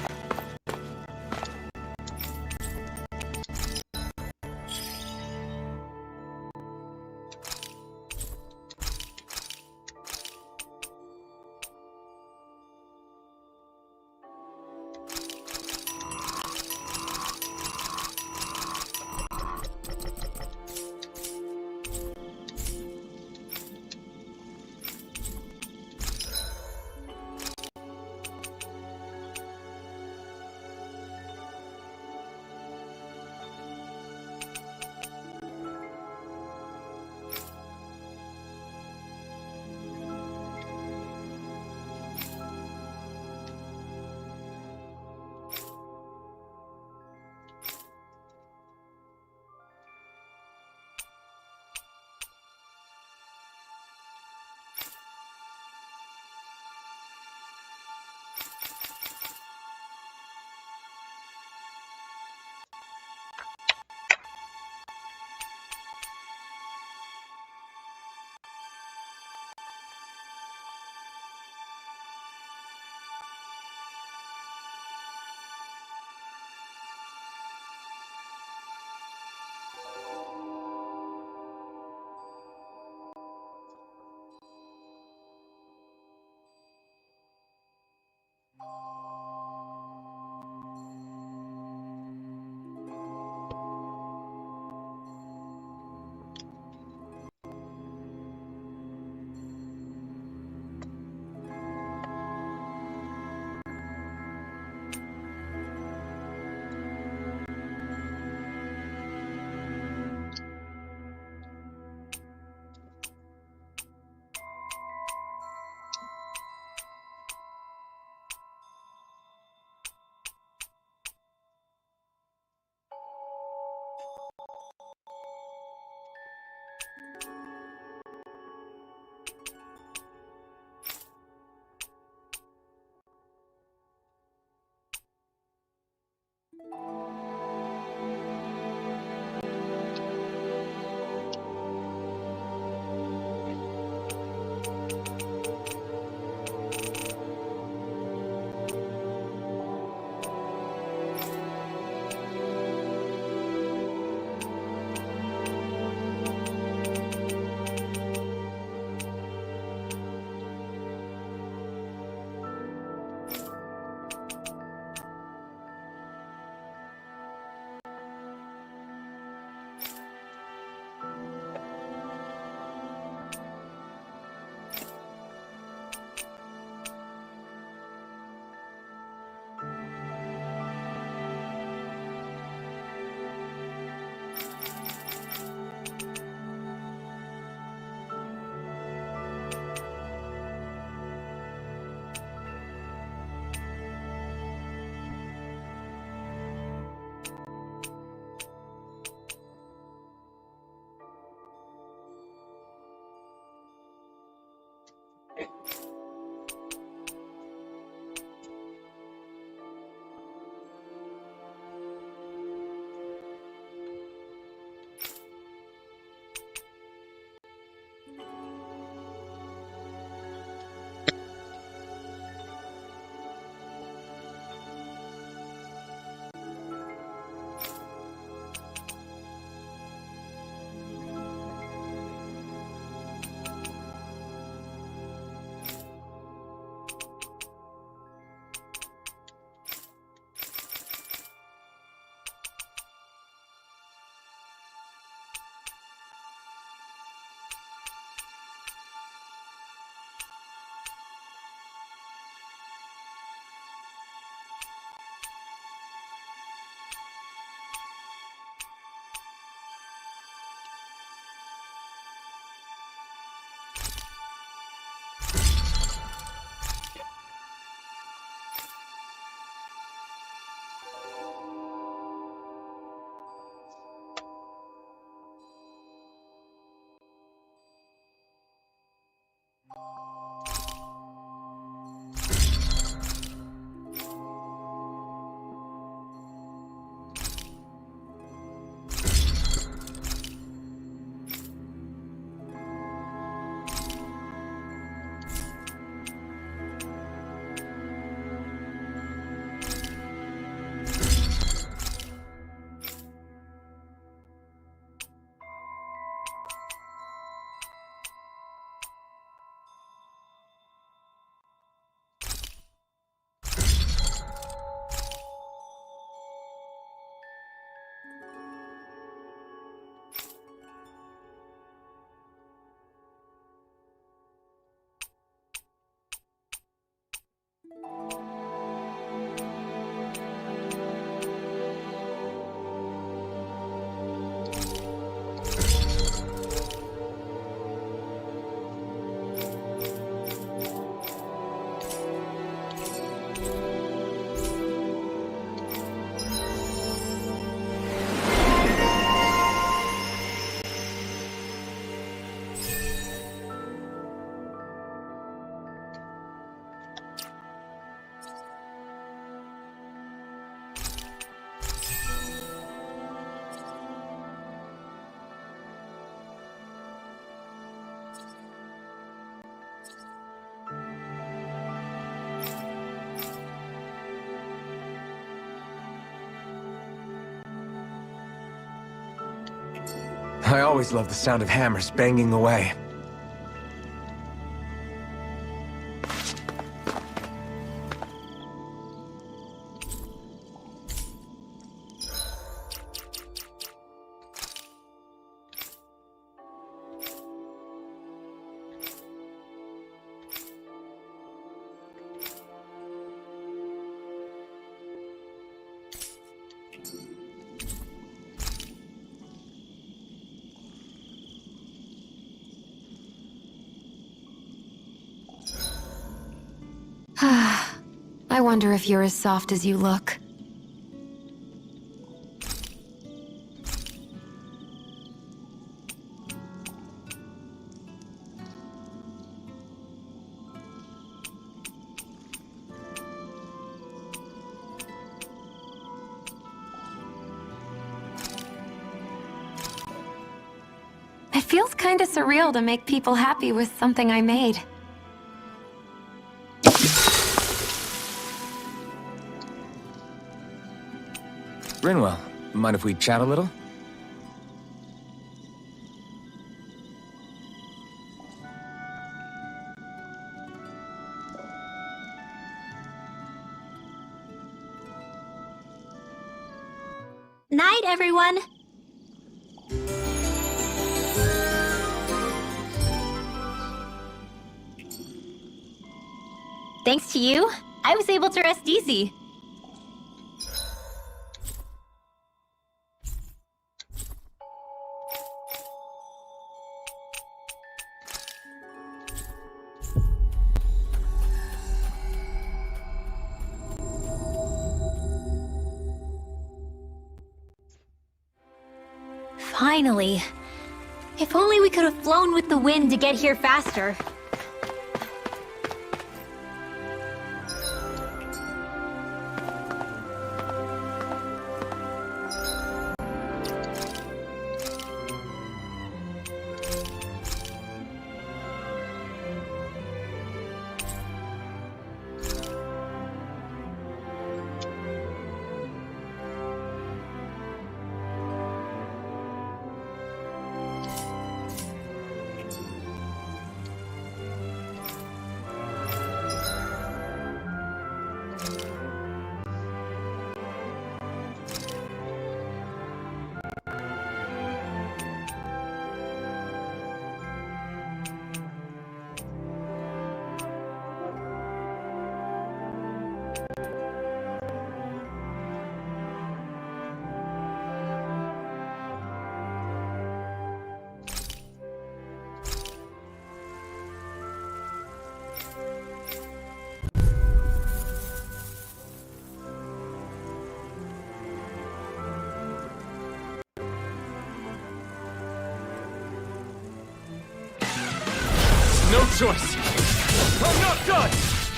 F: I always love the sound of hammers banging away.
G: I wonder if you're as soft as you look. It feels kinda surreal to make people happy with something I made.
F: Rinwell, mind if we chat a little?
B: Night, everyone! Thanks to you, I was able to rest easy. Finally. If only we could have flown with the wind to get here faster.
H: No choice. I'm not done!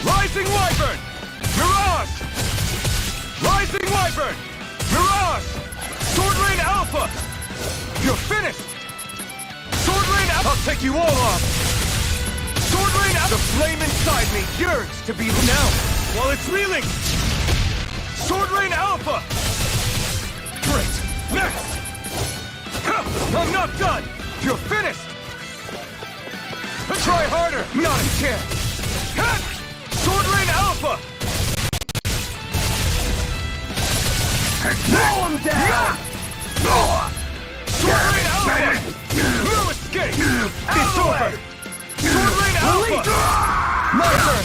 H: Rising Wyvern! Mirage! Rising Wyvern! Mirage! Sword Rain Alpha! You're finished! Sword Rain Alpha! I'll take you all off! Sword Rain Alpha! The flame inside me yearns to be now while it's reeling! Sword Rain Alpha! Great! Next! I'm not done! You're finished! Try harder! Not a chance! Sword Rain Alpha! Blow him down! Sword Rain Alpha! No escape! It's over! Sword Rain Alpha! My turn!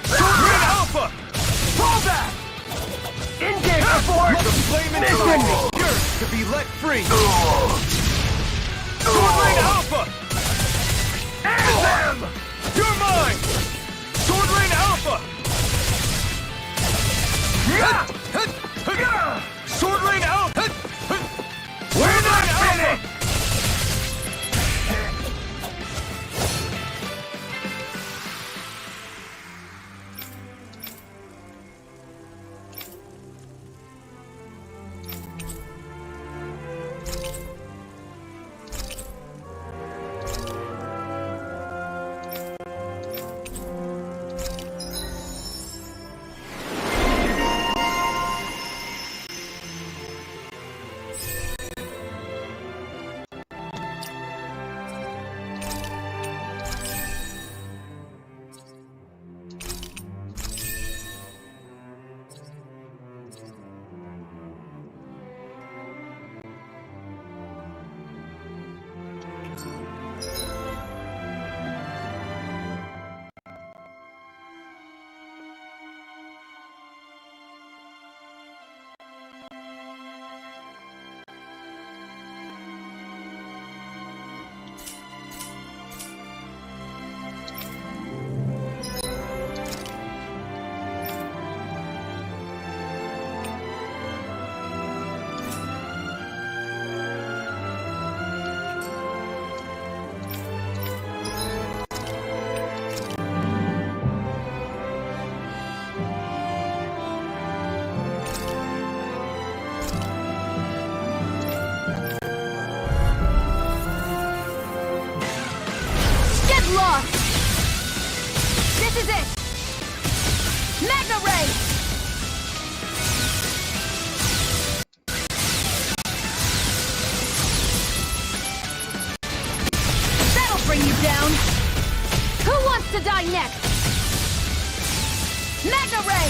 H: Sword Rain Alpha! Pull back! Engage force! The flame inside me yearns to be let free! Sword Rain Alpha! Anthem! You're mine! Sword Rain Alpha! Sword Rain Alpha! We're not finished!
I: is it! Mega Ray! That'll bring you down! Who wants to die next? Mega Ray!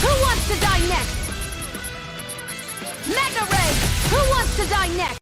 I: Who wants to die next? Mega Ray! Who wants to die next?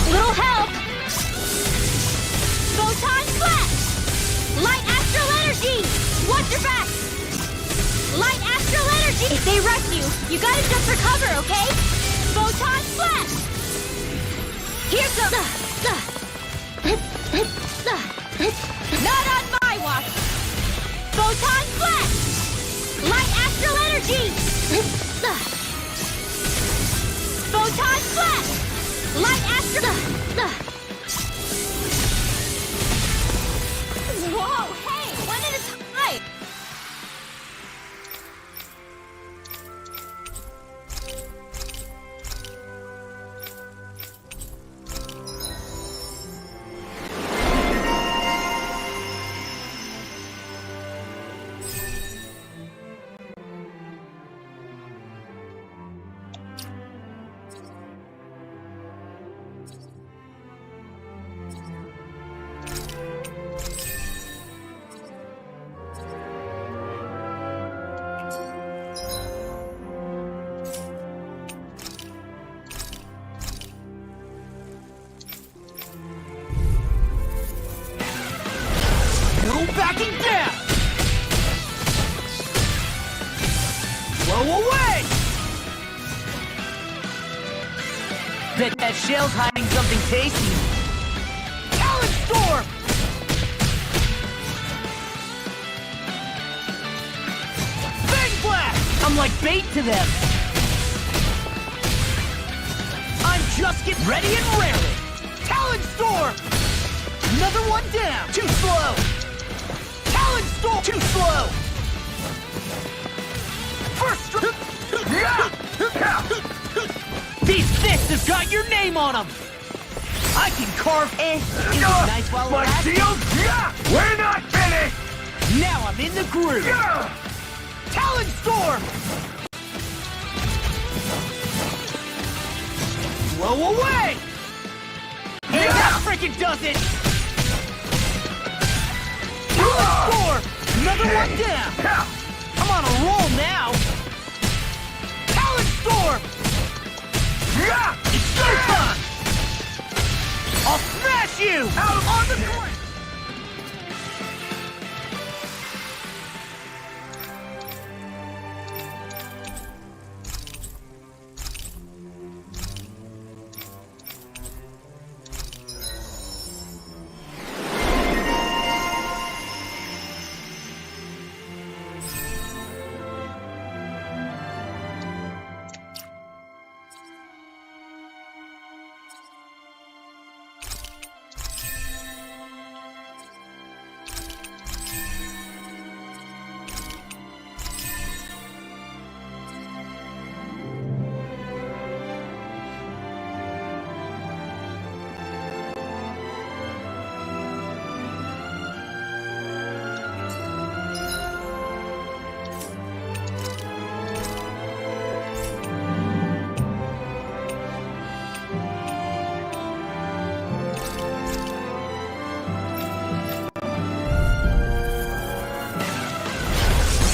I: Little help! Photon Flash! Light Astral Energy! Watch your back! Light Astral Energy! If they rush you, you gotta just recover, okay? Photon Flash! Here goes! Not on my watch! Photon Flash! Light Astral Energy! Photon Flash! Light Astral... Whoa, hey! One at a time!
D: No backing down! Blow away! Bet that shell's hiding something tasty. Talon Storm! Fang Blast! I'm like bait to them. I'm just getting ready and raring. Talon Storm! Another one down! Too slow! Talon Storm! Too slow! First strike! These fists have got your name on them! I can carve into nice while
H: My
D: lasting.
H: shield? We're not finished!
D: Now I'm in the groove! Talon Storm! Blow away! And that freaking does it! Talon Storm! Another one down! I'm on a roll now! Talon Storm! It's showtime! I'll smash you! Out on the court!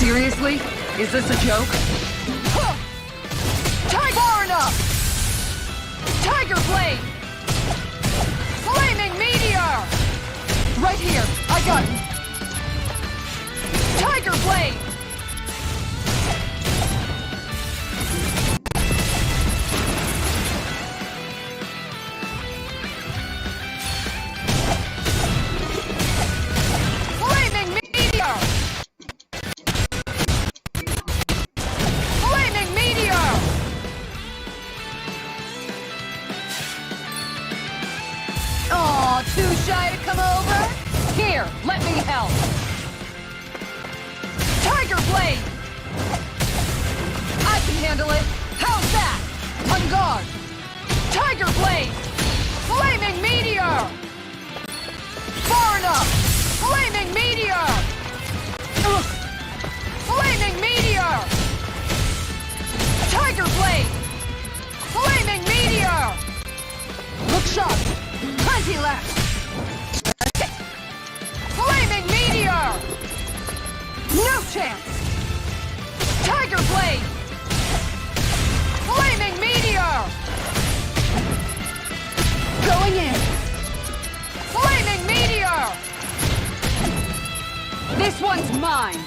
C: Seriously? Is this a joke?
I: Far enough! Tiger Blade! Flaming Meteor!
C: Right here! I got it!
I: Tiger Blade! Flaming Meteor! Flaming Meteor! Aw, too shy to come over? Here, let me help. Tiger Blade! I can handle it. How's that? On guard. Tiger Blade! Flaming Meteor! Far enough! Flaming Meteor! Ugh. Flaming Meteor! Tiger Blade! Flaming Meteor! Look sharp! Plenty left! Flaming Meteor! No chance! Tiger Blade! Flaming Meteor! Going in! Flaming Meteor! This one's mine!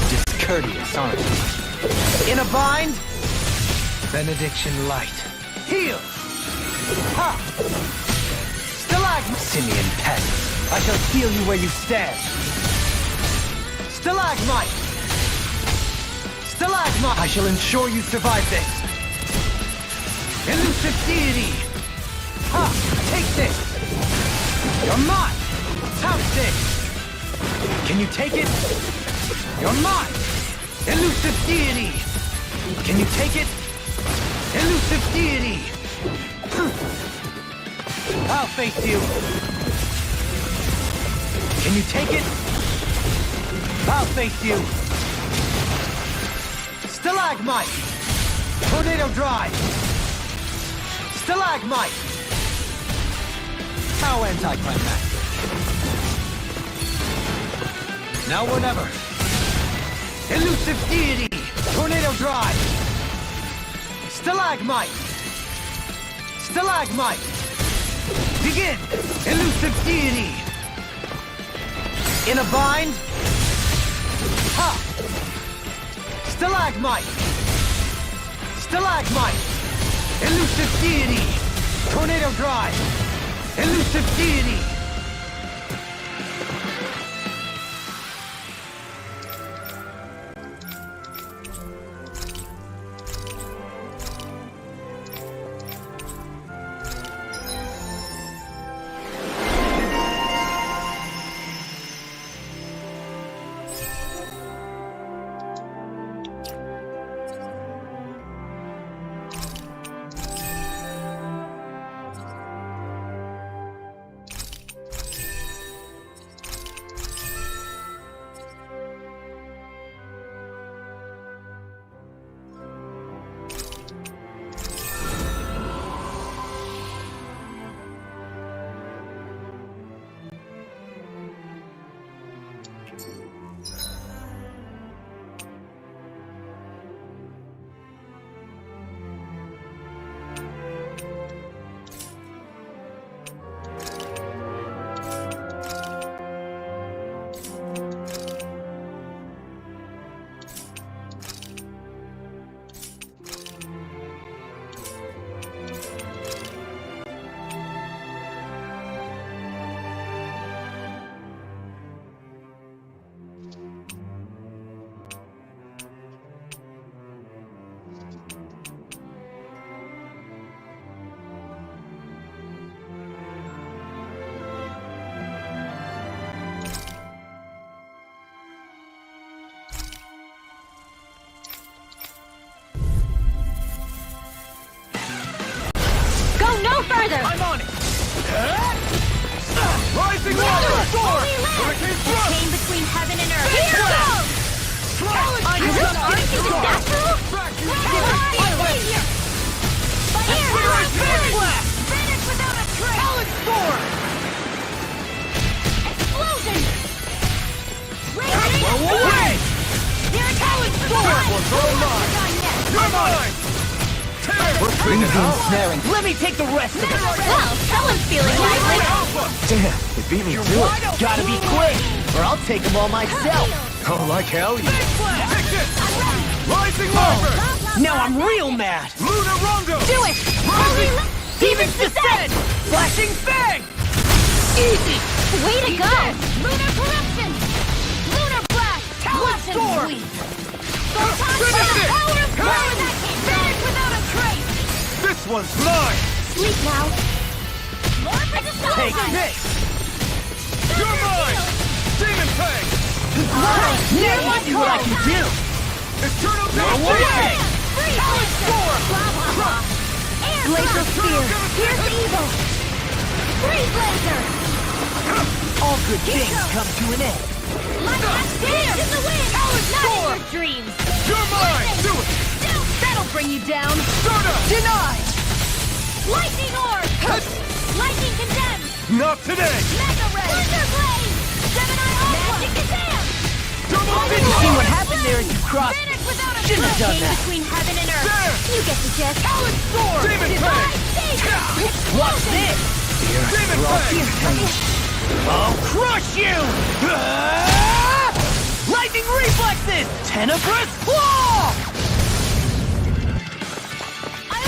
E: Discourteous, aren't you? In a bind? Benediction light. Heal! Ha! Stalagmite! Simian peasants, I shall heal you where you stand. Stalagmite! Stalagmite! I shall ensure you survive this. Elusive deity! Ha! Take this! You're mine! Have this! Can you take it? You're mine! Elusive deity! Can you take it? Elusive deity! I'll face you! Can you take it? I'll face you! Stalagmite! Tornado drive! Stalagmite! How anticlimactic! Now or never! Elusive deity! Tornado drive! Stalagmite! Stalagmite! Begin! Elusive deity! In a bind? Ha! Stalagmite! Stalagmite! Elusive deity! Tornado drive! Elusive deity!
H: one's all mine! You're mine! We're free now!
D: Snaring. Let me take the rest of it.
B: Well, someone's feeling lively.
F: Damn, it beat me to it.
D: Gotta be quick, or I'll take them all myself.
F: Oh, like hell, yeah.
H: Take this! Rising Wyvern!
D: Now I'm real mad.
H: Luna Rondo!
B: Do it!
H: Rising!
D: Demons descend! Flashing fang! Easy!
B: Way to go!
I: Lunar corruption! Lunar blast!
D: Talon storm!
H: Finish it!
I: Power of power that can vanish without a trace!
H: This one's mine!
B: Sleep now.
I: More for the
D: Take
I: sun!
D: this!
H: You're mine! Demon Fang!
D: Now you see what I can do!
H: Eternal
D: Away!
H: Damage!
I: Talon storm! Blah blah blah! Air
B: Glacial
I: blast!
B: spear.
I: Here's evil! Freeze laser!
D: All good things come to an end.
I: Light blast in the wind! Talon storm! Not in your dreams!
H: You're mine! Do it!
I: That'll bring you down!
H: Stardust!
D: Denied!
I: Lightning orb! Lightning condemned!
H: Not today!
I: Mega ray! Thunder blade! Gemini Alpha! Magic Kazam!
H: Double
D: See what happened there as you crossed me.
I: Vanish without a
D: Shouldn't have
I: trace!
D: done that.
I: Between heaven and earth!
H: There!
I: You get the gist! Talon storm!
H: Demon
I: Divine
H: Fang!
I: savior!
D: What's this?
H: Demon Fang!
D: I'll crush you! Ah! Lightning reflexes! Tenebrous claw!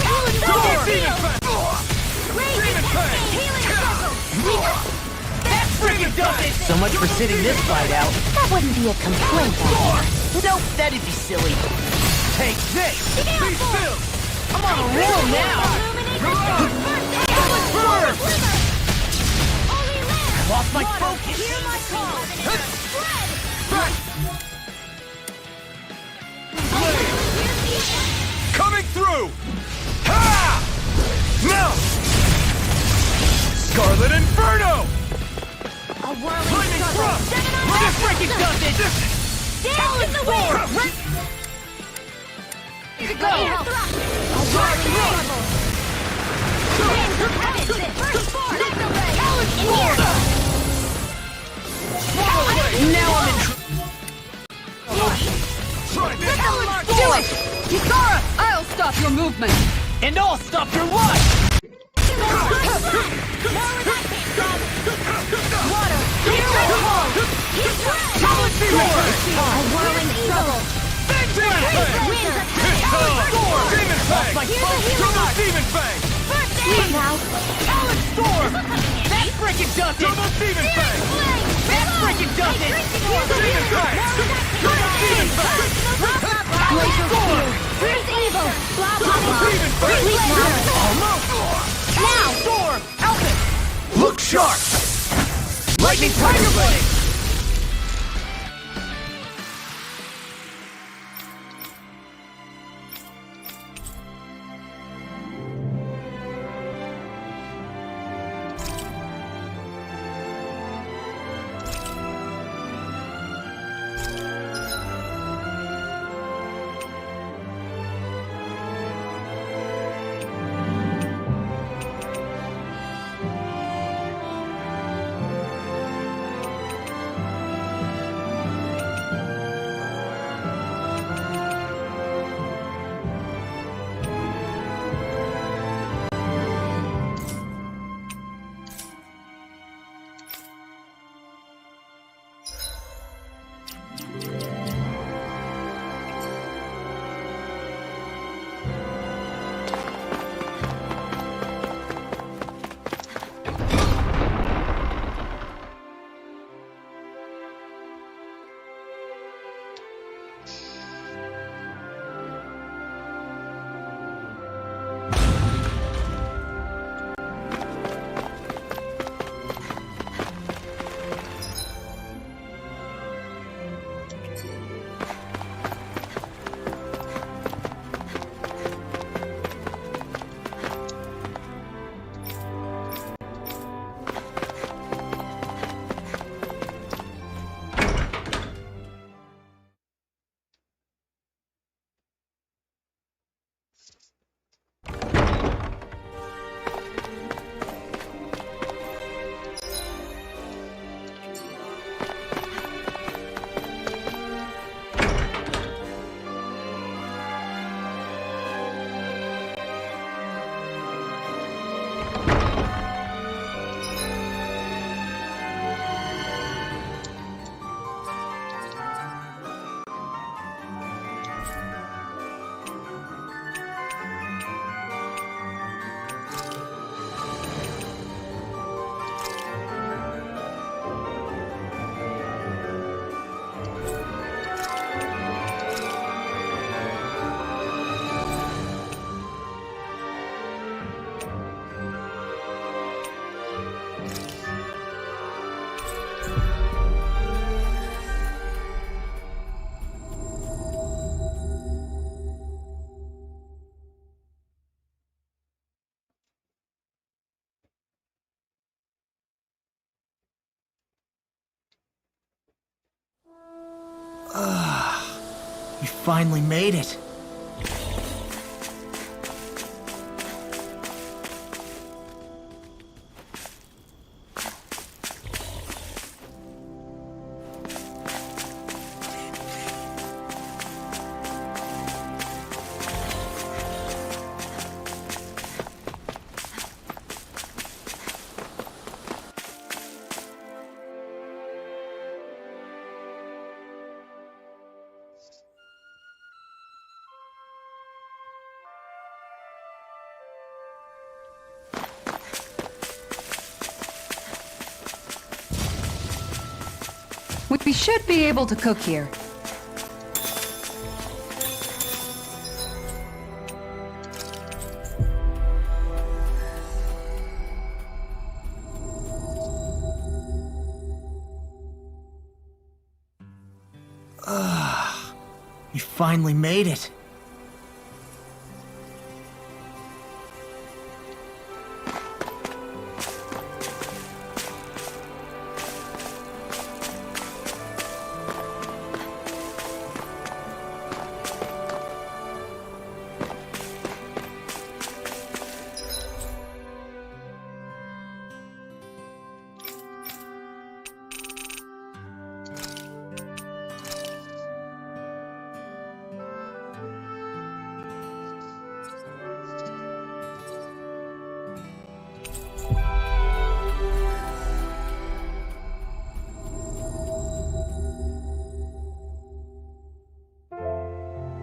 I: Talon
H: Double
I: storm!
H: Demon Fang!
I: Raging
H: Demon Fang!
I: cascade! Healing circle!
D: That freaking does it! So much for sitting this fight out. That wouldn't be a complaint, Nope, that'd be silly. Take this!
H: Be still!
D: I'm on a roll now!
H: Burn!
D: I lost my focus!
I: Hear my call! Spread!
H: Coming through! Ha! Now! Scarlet Inferno!
I: A whirling
H: Lightning
I: struggle!
H: thrust!
D: This freaking does it!
I: Dance in the wind!
D: Go!
I: Thrust! A whirling struggle! Flames of heaven! First form! Mega ray! In here!
D: Now I'm in
H: Try this!
C: Do it! Kisara, I'll stop your movement.
D: And I'll stop your life!
H: Talon Storm!
I: A whirling struggle!
H: Demon Fang!
I: Winds of
H: Hit Talon! Demon Fang!
D: My
I: Here's a healing
H: Double
I: arc!
H: Demon Fang!
I: First
B: Sleep
I: aid!
B: now.
D: Talon storm! That freaking does it!
H: Double Demon Fang!
I: Flame!
D: That freaking does it!
H: Demon Fang! Double Demon Fang!
B: Glacial spear.
I: Here's evil! Blah blah
H: Double
I: blah!
H: Demon Fang!
B: Sleep now.
H: Almost!
I: Now!
D: Storm! Alpha!
F: Look sharp!
D: Lightning Tiger Blade! We finally made it.
C: We should be able to cook here.
D: We finally made it.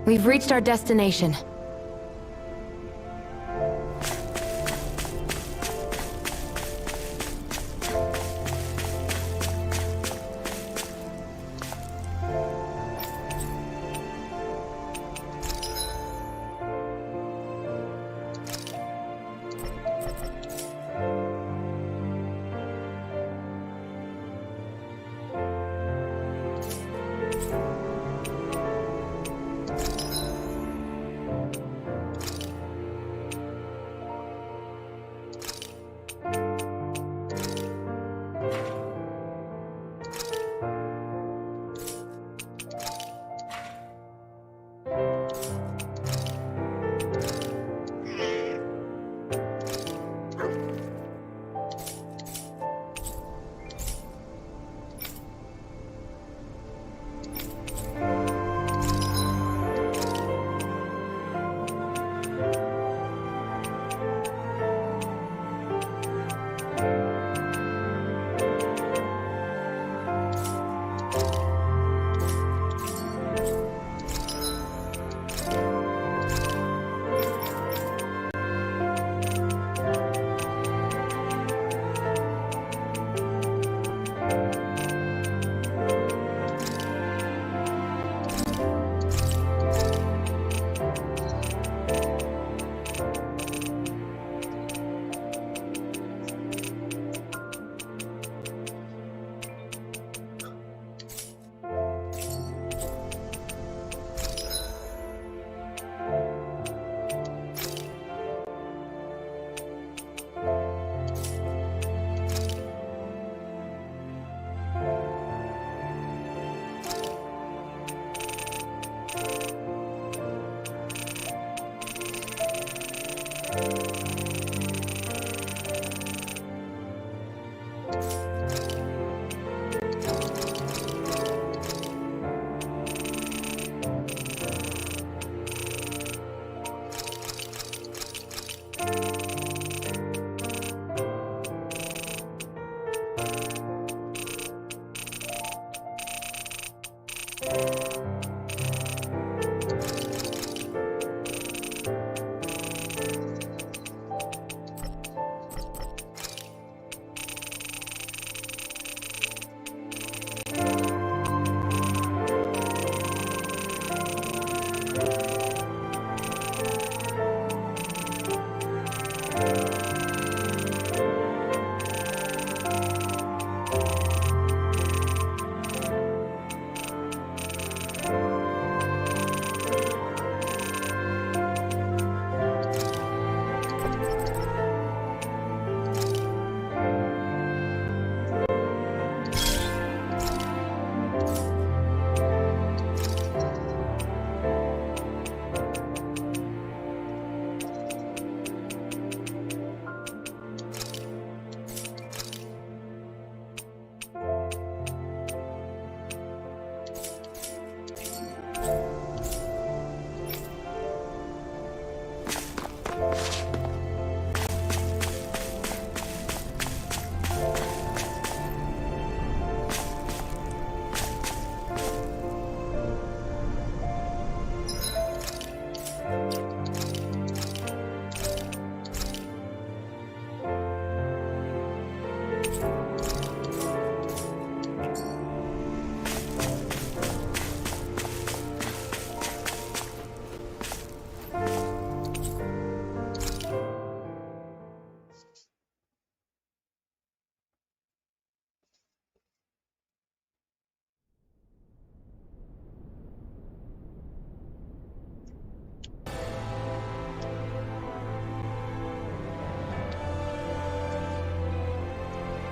G: We've reached our destination.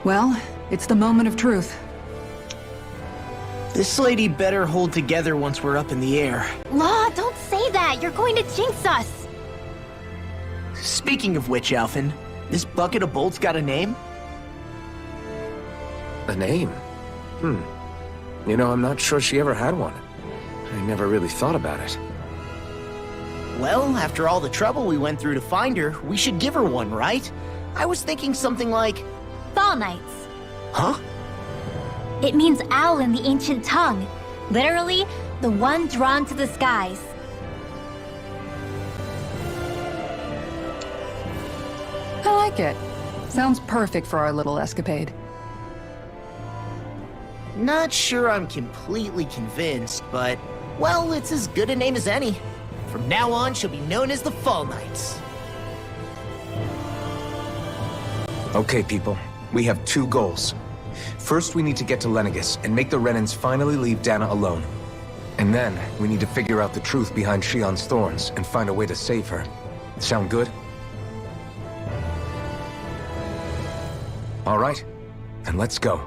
C: Well, it's the moment of truth.
D: This lady better hold together once we're up in the air.
B: Law, don't say that! You're going to jinx us!
D: Speaking of which, Alphen, this bucket of bolts got a name?
F: A name? You know, I'm not sure she ever had one. I never really thought about it.
D: Well, after all the trouble we went through to find her, we should give her one, right? I was thinking something like...
B: Fall Knights.
D: Huh?
B: It means owl in the ancient tongue. Literally, the one drawn to the skies.
C: I like it. Sounds perfect for our little escapade.
D: Not sure I'm completely convinced, but... well, it's as good a name as any. From now on, she'll be known as the Fall Knights.
F: Okay, people. We have two goals. First, we need to get to Lenegis and make the Renans finally leave Dana alone. And then, we need to figure out the truth behind Shion's thorns and find a way to save her. Sound good? All right, then let's go.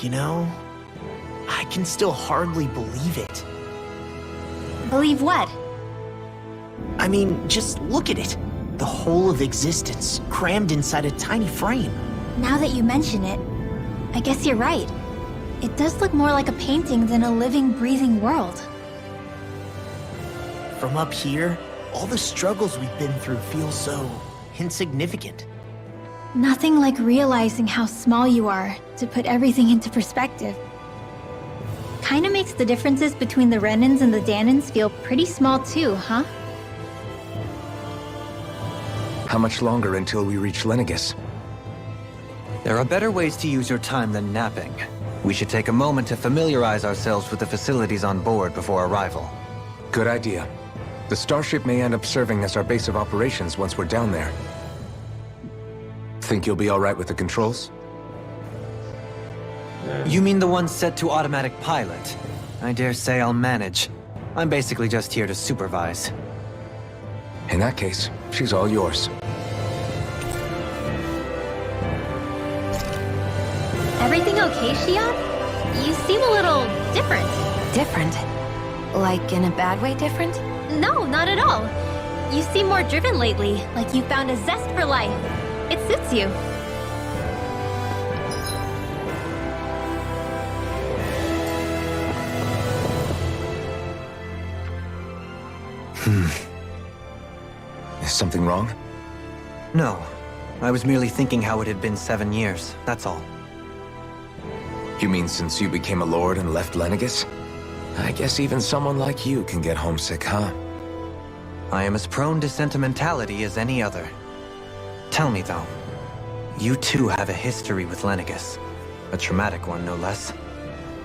D: You know, I can still hardly believe it.
B: Believe what?
D: I mean, just look at it. The whole of existence, crammed inside a tiny frame.
B: Now that you mention it, I guess you're right. It does look more like a painting than a living, breathing world.
D: From up here, all the struggles we've been through feel so insignificant.
B: Nothing like realizing how small you are to put everything into perspective. Kinda makes the differences between the Renans and the Danans feel pretty small too, huh?
F: How much longer until we reach Lenegis?
E: There are better ways to use your time than napping. We should take a moment to familiarize ourselves with the facilities on board before arrival.
F: Good idea. The starship may end up serving as our base of operations once we're down there. Think you'll be all right with the controls?
E: You mean the one set to automatic pilot? I dare say I'll manage. I'm basically just here to supervise.
F: In that case, she's all yours.
B: Everything okay, Shion? You seem a little different.
G: Different? Like in a bad way different?
B: No, not at all. You seem more driven lately, like you found a zest for life. It suits you.
F: Is something wrong?
E: No. I was merely thinking how it had been 7 years, that's all.
F: You mean since you became a lord and left Lenegis? I guess even someone like you can get homesick, huh?
E: I am as prone to sentimentality as any other. Tell me, though. You too have a history with Lenegis. A traumatic one, no less.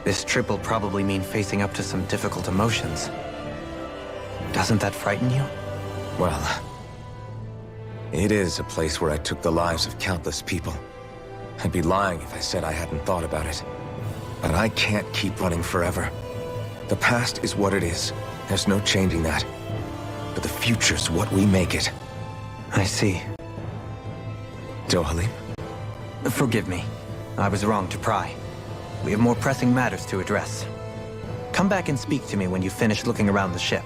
E: This trip will probably mean facing up to some difficult emotions. Doesn't that frighten you?
F: Well, it is a place where I took the lives of countless people. I'd be lying if I said I hadn't thought about it. But I can't keep running forever. The past is what it is. There's no changing that. But the future's what we make it.
E: I see.
F: Dohalim?
E: Forgive me. I was wrong to pry. We have more pressing matters to address. Come back and speak to me when you finish looking around the ship.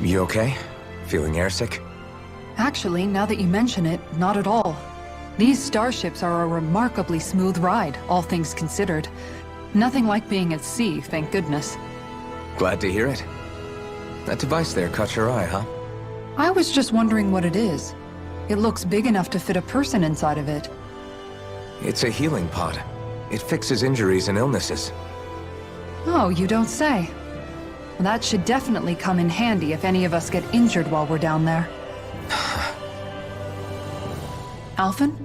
F: You okay? Feeling airsick?
C: Actually, now that you mention it, not at all. These starships are a remarkably smooth ride, all things considered. Nothing like being at sea, thank goodness.
F: Glad to hear it. That device there caught your eye, huh?
C: I was just wondering what it is. It looks big enough to fit a person inside of it.
F: It's a healing pod. It fixes injuries and illnesses.
C: Oh, you don't say. That should definitely come in handy if any of us get injured while we're down there. Alphen?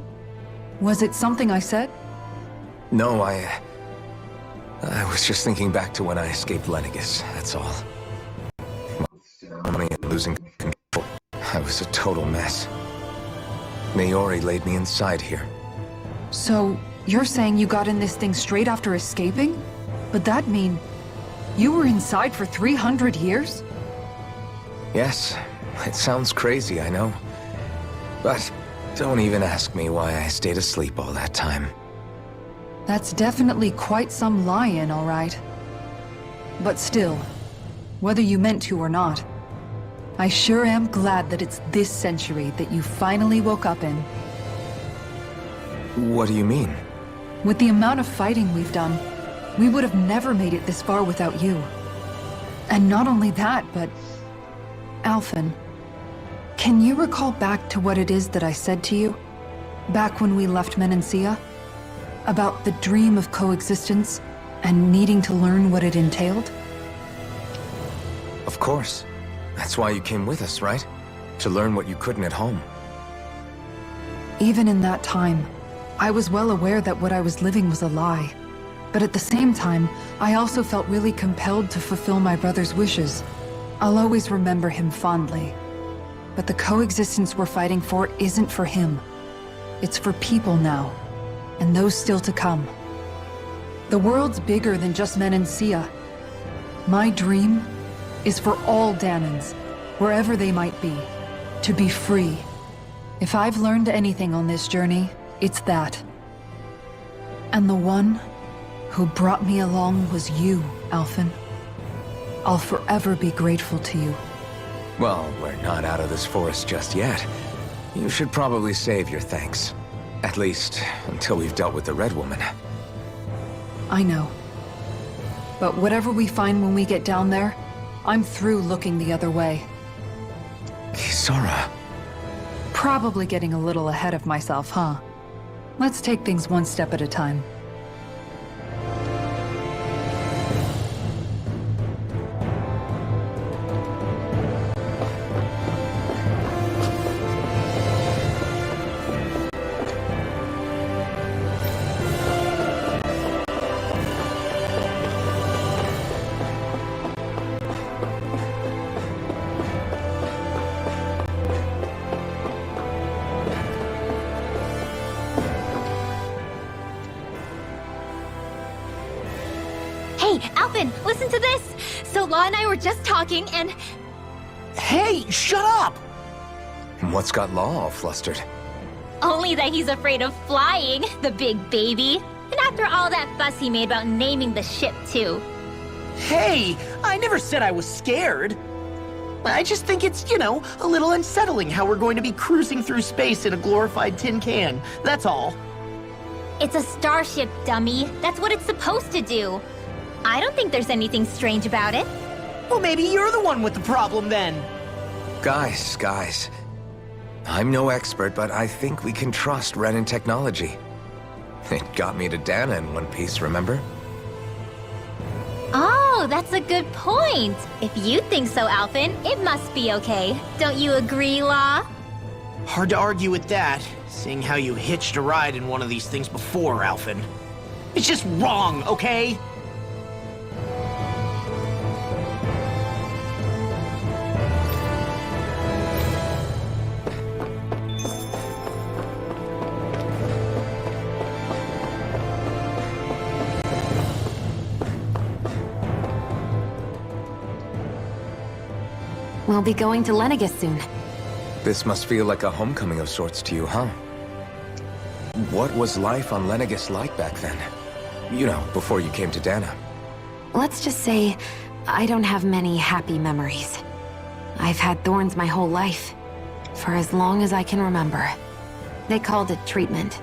C: Was it something I said?
F: No, I was just thinking back to when I escaped Lenegis, that's all. Money and losing control. I was a total mess. Maori laid me inside here.
C: So, you're saying you got in this thing straight after escaping? But that mean... you were inside for 300 years?
F: Yes, it sounds crazy, I know. But don't even ask me why I stayed asleep all that time.
C: That's definitely quite some lie-in, all right. But still, whether you meant to or not, I sure am glad that it's this century that you finally woke up in.
F: What do you mean?
C: With the amount of fighting we've done, we would have never made it this far without you. And not only that, but... Alphen, can you recall back to what it is that I said to you? Back when we left Menancia? About the dream of coexistence, and needing to learn what it entailed?
F: Of course. That's why you came with us, right? To learn what you couldn't at home.
C: Even in that time, I was well aware that what I was living was a lie. But at the same time, I also felt really compelled to fulfill my brother's wishes. I'll always remember him fondly. But the coexistence we're fighting for isn't for him. It's for people now, and those still to come. The world's bigger than just Menancia. My dream is for all Danans, wherever they might be, to be free. If I've learned anything on this journey, it's that. And the one who brought me along was you, Alphen. I'll forever be grateful to you.
F: Well, we're not out of this forest just yet. You should probably save your thanks. At least, until we've dealt with the Red Woman.
C: I know. But whatever we find when we get down there, I'm through looking the other way.
F: Kisara.
C: Probably getting a little ahead of myself, huh? Let's take things one step at a time.
B: Hey, Alphen, listen to this! So Law and I were just talking and...
D: Hey, shut up!
F: What's got Law all flustered?
B: Only that he's afraid of flying, the big baby. And after all that fuss he made about naming the ship, too.
D: Hey, I never said I was scared. I just think it's, a little unsettling how we're going to be cruising through space in a glorified tin can. That's all.
B: It's a starship, dummy. That's what it's supposed to do. I don't think there's anything strange about it.
D: Well, maybe you're the one with the problem then.
F: Guys. I'm no expert, but I think we can trust Renan technology. It got me to Dana in one piece, remember?
B: Oh, that's a good point. If you think so, Alphen, it must be okay. Don't you agree, Law?
D: Hard to argue with that, seeing how you hitched a ride in one of these things before, Alphen. It's just wrong, okay?
G: We'll be going to Lenegis soon.
F: This must feel like a homecoming of sorts to you, huh? What was life on Lenegis like back then? Before you came to Dana.
G: Let's just say, I don't have many happy memories. I've had thorns my whole life, for as long as I can remember. They called it treatment,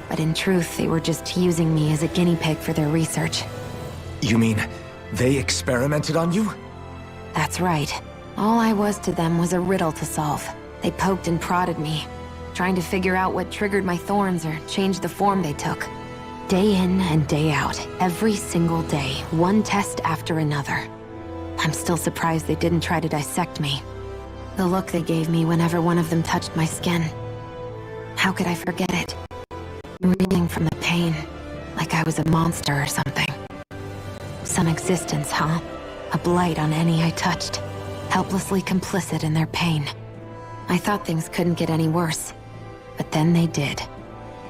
G: but in truth, they were just using me as a guinea pig for their research.
F: You mean, they experimented on you?
G: That's right. All I was to them was a riddle to solve. They poked and prodded me, trying to figure out what triggered my thorns or changed the form they took. Day in and day out, every single day, one test after another. I'm still surprised they didn't try to dissect me. The look they gave me whenever one of them touched my skin. How could I forget it? Reeling from the pain, like I was a monster or something. Some existence, huh? A blight on any I touched, helplessly complicit in their pain. I thought things couldn't get any worse, but then they did.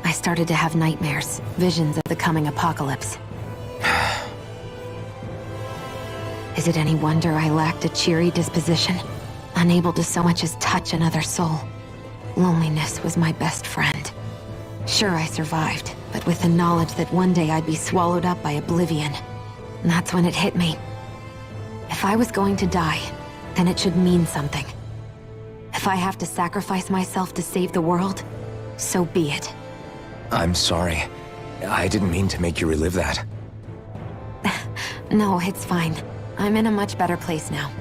G: I started to have nightmares, visions of the coming apocalypse. Is it any wonder I lacked a cheery disposition? Unable to so much as touch another soul. Loneliness was my best friend. Sure, I survived, but with the knowledge that one day I'd be swallowed up by oblivion. And that's when it hit me. If I was going to die, then it should mean something. If I have to sacrifice myself to save the world, so be it.
F: I'm sorry. I didn't mean to make you relive that.
G: No, it's fine. I'm in a much better place now.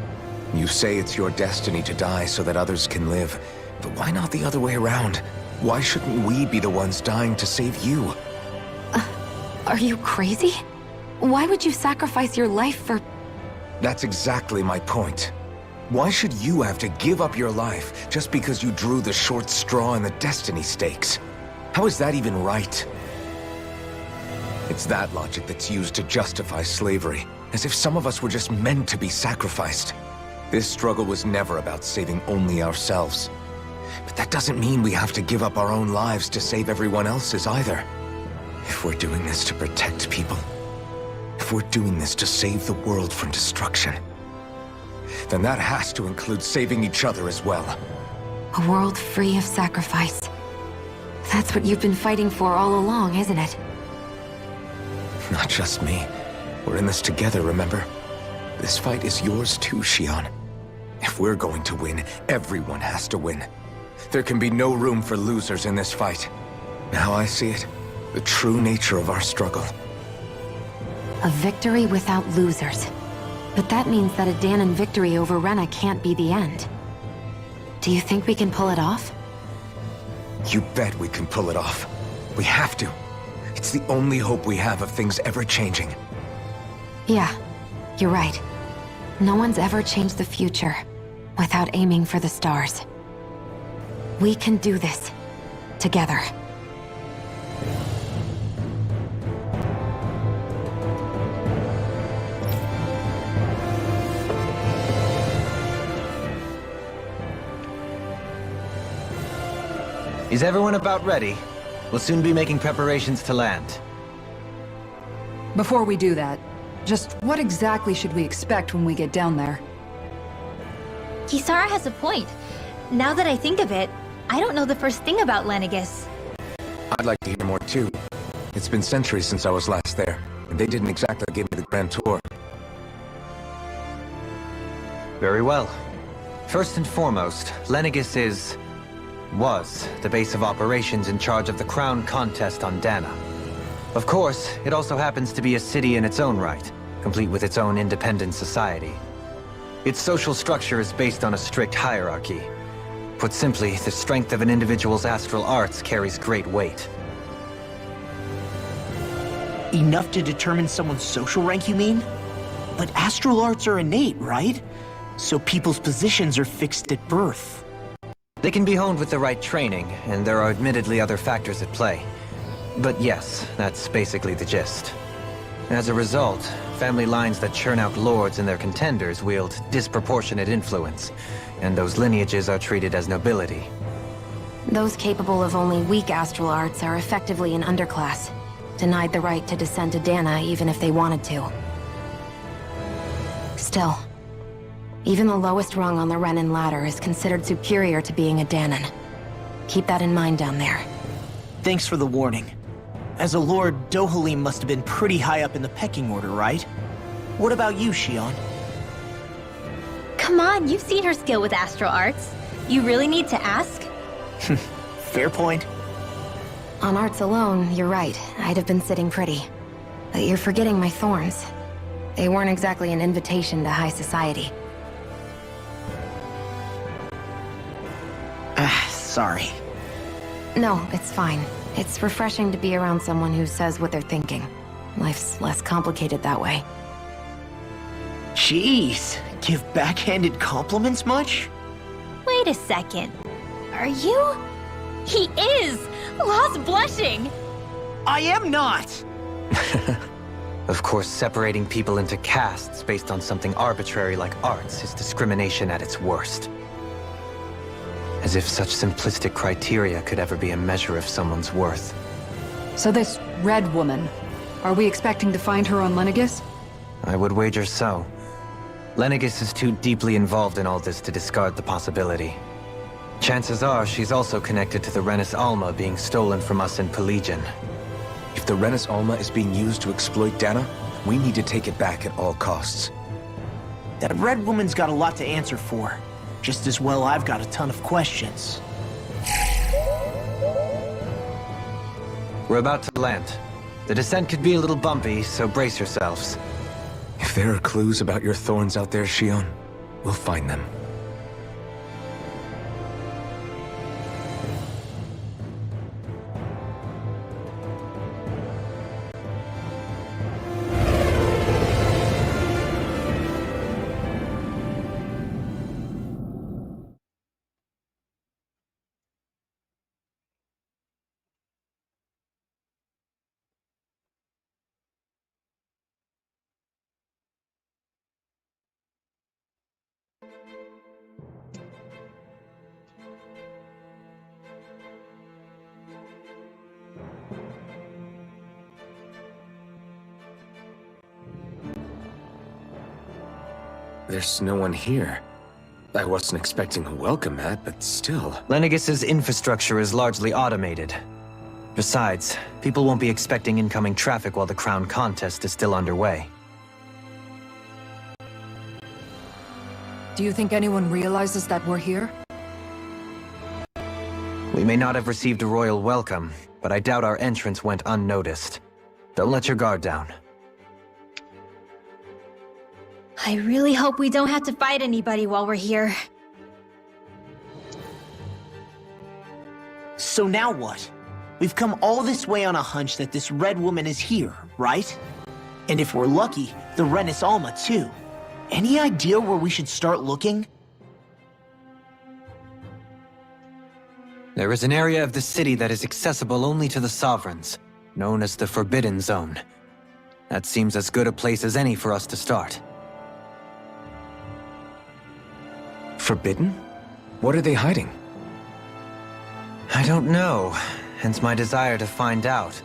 F: You say it's your destiny to die so that others can live. But why not the other way around? Why shouldn't we be the ones dying to save you?
G: Are you crazy? Why would you sacrifice your life for...
F: That's exactly my point. Why should you have to give up your life just because you drew the short straw in the destiny stakes? How is that even right? It's that logic that's used to justify slavery, as if some of us were just meant to be sacrificed. This struggle was never about saving only ourselves. But that doesn't mean we have to give up our own lives to save everyone else's either. If we're doing this to protect people, if we're doing this to save the world from destruction, then that has to include saving each other as well.
G: A world free of sacrifice. That's what you've been fighting for all along, isn't it?
F: Not just me. We're in this together, remember? This fight is yours too, Xion. If we're going to win, everyone has to win. There can be no room for losers in this fight. Now I see it, the true nature of our struggle.
G: A victory without losers. But that means that a Dahnan victory over Rena can't be the end. Do you think we can pull it off?
F: You bet we can pull it off. We have to. It's the only hope we have of things ever changing.
G: Yeah, you're right. No one's ever changed the future without aiming for the stars. We can do this. Together.
E: Is everyone about ready? We'll soon be making preparations to land.
C: Before we do that, just what exactly should we expect when we get down there?
B: Kisara has a point. Now that I think of it, I don't know the first thing about Lenegis.
F: I'd like to hear more too. It's been centuries since I was last there, and they didn't exactly give me the grand tour.
E: Very well. First and foremost, Lenegis was the base of operations in charge of the crown contest on Dana. Of course, it also happens to be a city in its own right, complete with its own independent society. Its social structure is based on a strict hierarchy. Put simply, the strength of an individual's astral arts carries great weight.
D: Enough to determine someone's social rank, you mean? But astral arts are innate, right? So people's positions are fixed at birth.
E: They can be honed with the right training, and there are admittedly other factors at play. But yes, that's basically the gist. As a result, family lines that churn out lords and their contenders wield disproportionate influence, and those lineages are treated as nobility.
G: Those capable of only weak astral arts are effectively an underclass, denied the right to descend to Dana even if they wanted to. Still, even the lowest rung on the Renan ladder is considered superior to being a Dahnan. Keep that in mind down there.
D: Thanks for the warning. As a lord, Dohalim must have been pretty high up in the pecking order, right? What about you, Xion?
B: Come on, you've seen her skill with astral arts. You really need to ask?
D: Fair point.
G: On arts alone, you're right. I'd have been sitting pretty. But you're forgetting my thorns. They weren't exactly an invitation to high society.
D: Sorry.
G: No, it's fine. It's refreshing to be around someone who says what they're thinking. Life's less complicated that way.
D: Jeez, give backhanded compliments much?
B: Wait a second. Are you? He is! Lost blushing!
D: I am not!
E: Of course, separating people into castes based on something arbitrary like arts is discrimination at its worst. As if such simplistic criteria could ever be a measure of someone's worth.
C: So this red woman, are we expecting to find her on Lenegis?
E: I would wager so. Lenegis is too deeply involved in all this to discard the possibility. Chances are she's also connected to the Renis Alma being stolen from us in Pelegion.
F: If the Renis Alma is being used to exploit Dana, we need to take it back at all costs.
D: That red woman's got a lot to answer for. Just as well I've got a ton of questions.
E: We're about to land. The descent could be a little bumpy, so brace yourselves.
F: If there are clues about your thorns out there, Shion, we'll find them. There's no one here. I wasn't expecting a welcome mat, but still.
E: Lenegis's infrastructure is largely automated. Besides, people won't be expecting incoming traffic while the crown contest is still underway.
C: Do you think anyone realizes that we're here?
E: We may not have received a royal welcome, but I doubt our entrance went unnoticed. Don't let your guard down.
B: I really hope we don't have to fight anybody while we're here.
D: So now what? We've come all this way on a hunch that this red woman is here, right? And if we're lucky, the Renis Alma too. Any idea where we should start looking?
E: There is an area of the city that is accessible only to the Sovereigns, known as the Forbidden Zone. That seems as good a place as any for us to start.
F: Forbidden? What are they hiding?
E: I don't know, hence my desire to find out.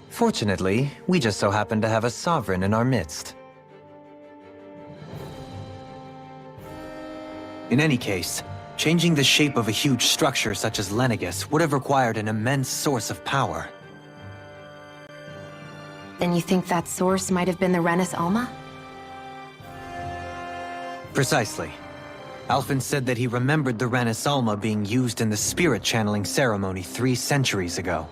E: Fortunately, we just so happen to have a Sovereign in our midst. In any case, changing the shape of a huge structure such as Lenegis would have required an immense source of power.
G: Then you think that source might have been the Renis Alma?
E: Precisely. Alphen said that he remembered the Renis Alma being used in the spirit channeling ceremony 3 centuries ago.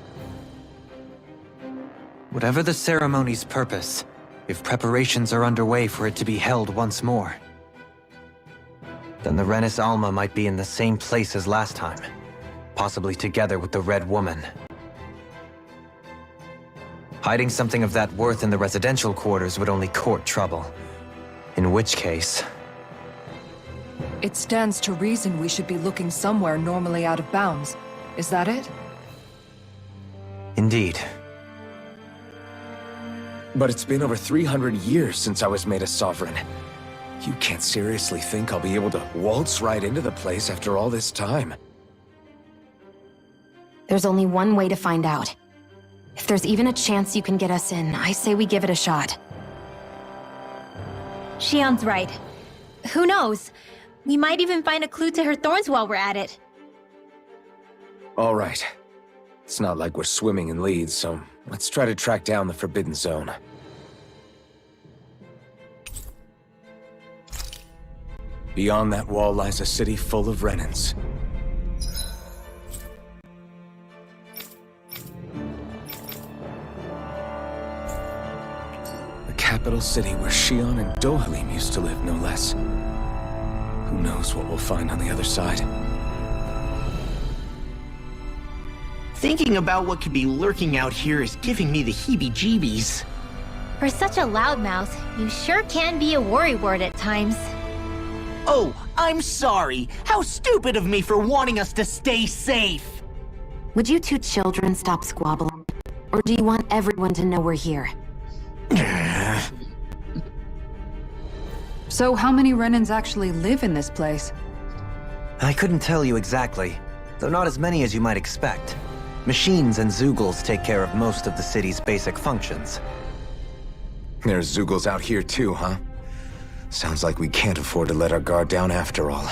E: Whatever the ceremony's purpose, if preparations are underway for it to be held once more, then the Renis Alma might be in the same place as last time, possibly together with the Red Woman. Hiding something of that worth in the residential quarters would only court trouble. In which case...
C: It stands to reason we should be looking somewhere normally out of bounds. Is that it?
E: Indeed.
F: But it's been over 300 years since I was made a sovereign. You can't seriously think I'll be able to waltz right into the place after all this time.
G: There's only one way to find out. If there's even a chance you can get us in, I say we give it a shot.
B: Shion's right. Who knows? We might even find a clue to her thorns while we're at it.
F: All right. It's not like we're swimming in leads, so let's try to track down the Forbidden Zone. Beyond that wall lies a city full of Renans. The capital city where Shion and Dohalim used to live, no less. Who knows what we'll find on the other side?
D: Thinking about what could be lurking out here is giving me the heebie-jeebies.
B: For such a loudmouth, you sure can be a worrywart at times.
D: Oh, I'm sorry. How stupid of me for wanting us to stay safe.
G: Would you two children stop squabbling? Or do you want everyone to know we're here?
C: So how many Renans actually live in this place?
E: I couldn't tell you exactly, though not as many as you might expect. Machines and Zeugles take care of most of the city's basic functions.
F: There's Zeugles out here too, huh? Sounds like we can't afford to let our guard down after all.